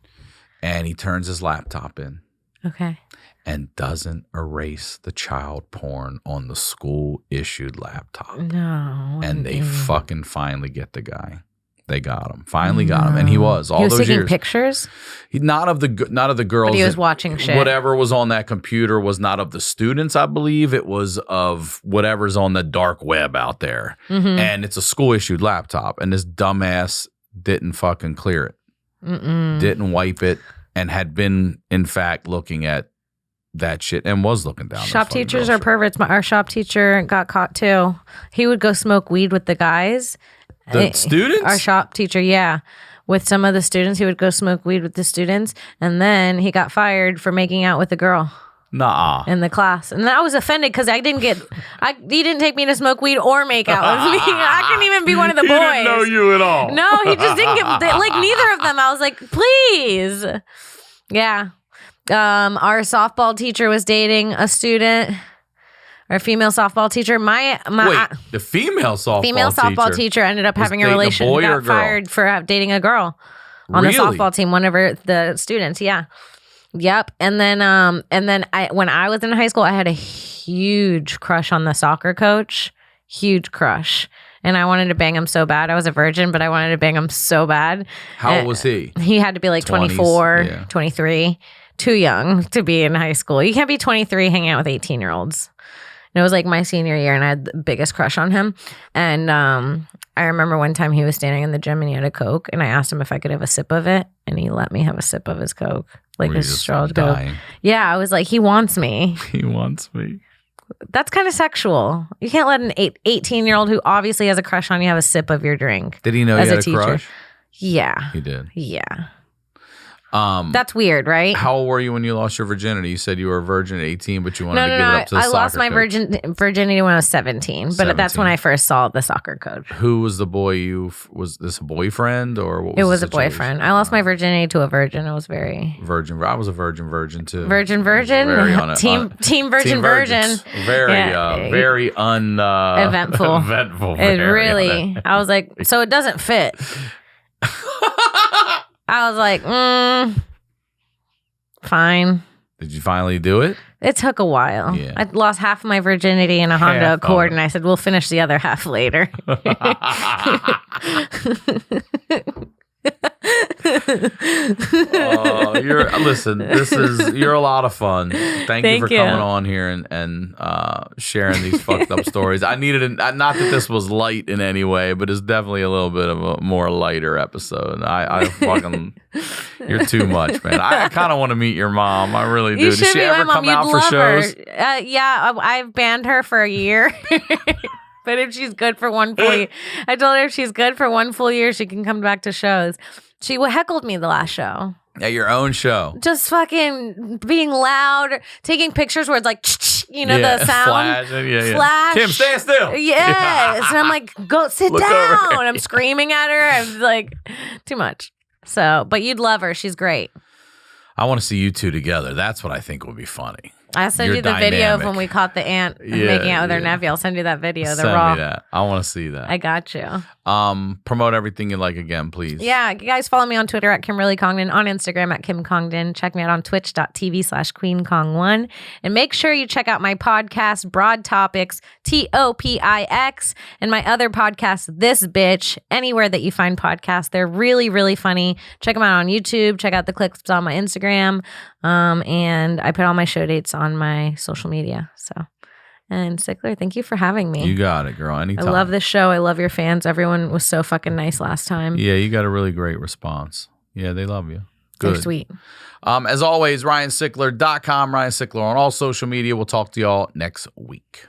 Speaker 1: And he turns his laptop in.
Speaker 3: Okay.
Speaker 1: And doesn't erase the child porn on the school-issued laptop.
Speaker 3: No.
Speaker 1: And they fucking finally get the guy. They got him. Finally got him. And he was all those years.
Speaker 3: He was taking pictures?
Speaker 1: Not of the girls.
Speaker 3: But he was watching shit.
Speaker 1: Whatever was on that computer was not of the students, I believe. It was of whatever's on the dark web out there. Mm-hmm. And it's a school-issued laptop. And this dumbass didn't fucking clear it. Didn't wipe it. And had been, in fact, looking at that shit and was looking down.
Speaker 3: Shop teachers are perverts. Our shop teacher got caught too. He would go smoke weed with the guys.
Speaker 1: The students?
Speaker 3: Our shop teacher, yeah. With some of the students, he would go smoke weed with the students, and then he got fired for making out with a girl.
Speaker 1: Nah.
Speaker 3: In the class. And then I was offended because he didn't take me to smoke weed or make out with me. I couldn't even be one of the boys.
Speaker 1: He didn't know you at all.
Speaker 3: No, he just didn't neither of them. I was like, please. Yeah. Our softball teacher was dating a student. Our female softball teacher.
Speaker 1: The female softball
Speaker 3: teacher ended up having a relationship. Got fired for dating a girl on the softball team. One of the students. Yeah. Yep. And then when I was in high school, I had a huge crush on the soccer coach. Huge crush. and I wanted to bang him so bad. I was a virgin, but I wanted to bang him so bad.
Speaker 1: How old was he?
Speaker 3: He had to be like
Speaker 1: 20s,
Speaker 3: 24, 23. Too young to be in high school. You can't be 23 hanging out with 18-year-olds. And it was like my senior year, and I had the biggest crush on him. And I remember one time he was standing in the gym and he had a Coke, and I asked him if I could have a sip of it, and he let me have a sip of his Coke, like his straw Coke. Yeah, I was like, he wants me.
Speaker 1: He wants me.
Speaker 3: That's kind of sexual. You can't let an 18-year-old who obviously has a crush on you have a sip of your drink.
Speaker 1: Did he know you had a crush?
Speaker 3: Yeah.
Speaker 1: He did.
Speaker 3: Yeah. That's weird, right?
Speaker 1: How old were you when you lost your virginity? You said you were a virgin at 18, but you wanted to give it up to the
Speaker 3: I
Speaker 1: soccer
Speaker 3: lost my
Speaker 1: coach.
Speaker 3: virginity when I was 17, but that's when I first saw the soccer coach.
Speaker 1: Who was the boy was this a boyfriend or what was
Speaker 3: it was
Speaker 1: the
Speaker 3: a boyfriend. I lost my virginity to a virgin. It was very...
Speaker 1: Virgin. I was a virgin too.
Speaker 3: Virgin? Team virgin.
Speaker 1: Very
Speaker 3: eventful.
Speaker 1: Eventful.
Speaker 3: It really... I was like, so it doesn't fit. I was like, fine.
Speaker 1: Did you finally do it?
Speaker 3: It took a while.
Speaker 1: Yeah.
Speaker 3: I lost half of my virginity in a Honda Accord, and I said, we'll finish the other half later.
Speaker 1: You're a lot of fun. Thank you for coming on here and sharing these fucked up stories. I needed not that this was light in any way, but it's definitely a little bit of a more lighter episode. I fucking you're too much, man. I kind of want to meet your mom. I really do. Does she ever come out for shows?
Speaker 3: Yeah, I've banned her for a year. But if she's good for one full year, I told her if she's good for one full year, she can come back to shows. She heckled me the last show.
Speaker 1: At your own show.
Speaker 3: Just fucking being loud, taking pictures where it's like, the sound. Flash.
Speaker 1: Kim, stand still.
Speaker 3: Yes. And I'm like, go sit down. And I'm screaming at her. I'm like, too much. So, but you'd love her. She's great.
Speaker 1: I want to see you two together. That's what I think would be funny.
Speaker 3: I'll send you the video of when we caught the aunt making out with her nephew. I'll send you that video.
Speaker 1: Send me that. I want to see that.
Speaker 3: I got you.
Speaker 1: Promote everything you like again, please.
Speaker 3: Yeah, you guys follow me on Twitter at Kimberly Congdon, on Instagram at Kim Congdon. Check me out on twitch.tv/QueenCong1. And make sure you check out my podcast, Broad Topix, Topix, and my other podcast, This Bitch, anywhere that you find podcasts. They're really, really funny. Check them out on YouTube. Check out the clips on my Instagram. And I put all my show dates on my social media. And Sickler, thank you for having me.
Speaker 1: You got it, girl. Anytime.
Speaker 3: I love this show. I love your fans. Everyone was so fucking nice last time.
Speaker 1: Yeah, you got a really great response. Yeah, they love you. Good.
Speaker 3: They're sweet.
Speaker 1: As always, RyanSickler.com, Ryan Sickler on all social media. We'll talk to y'all next week.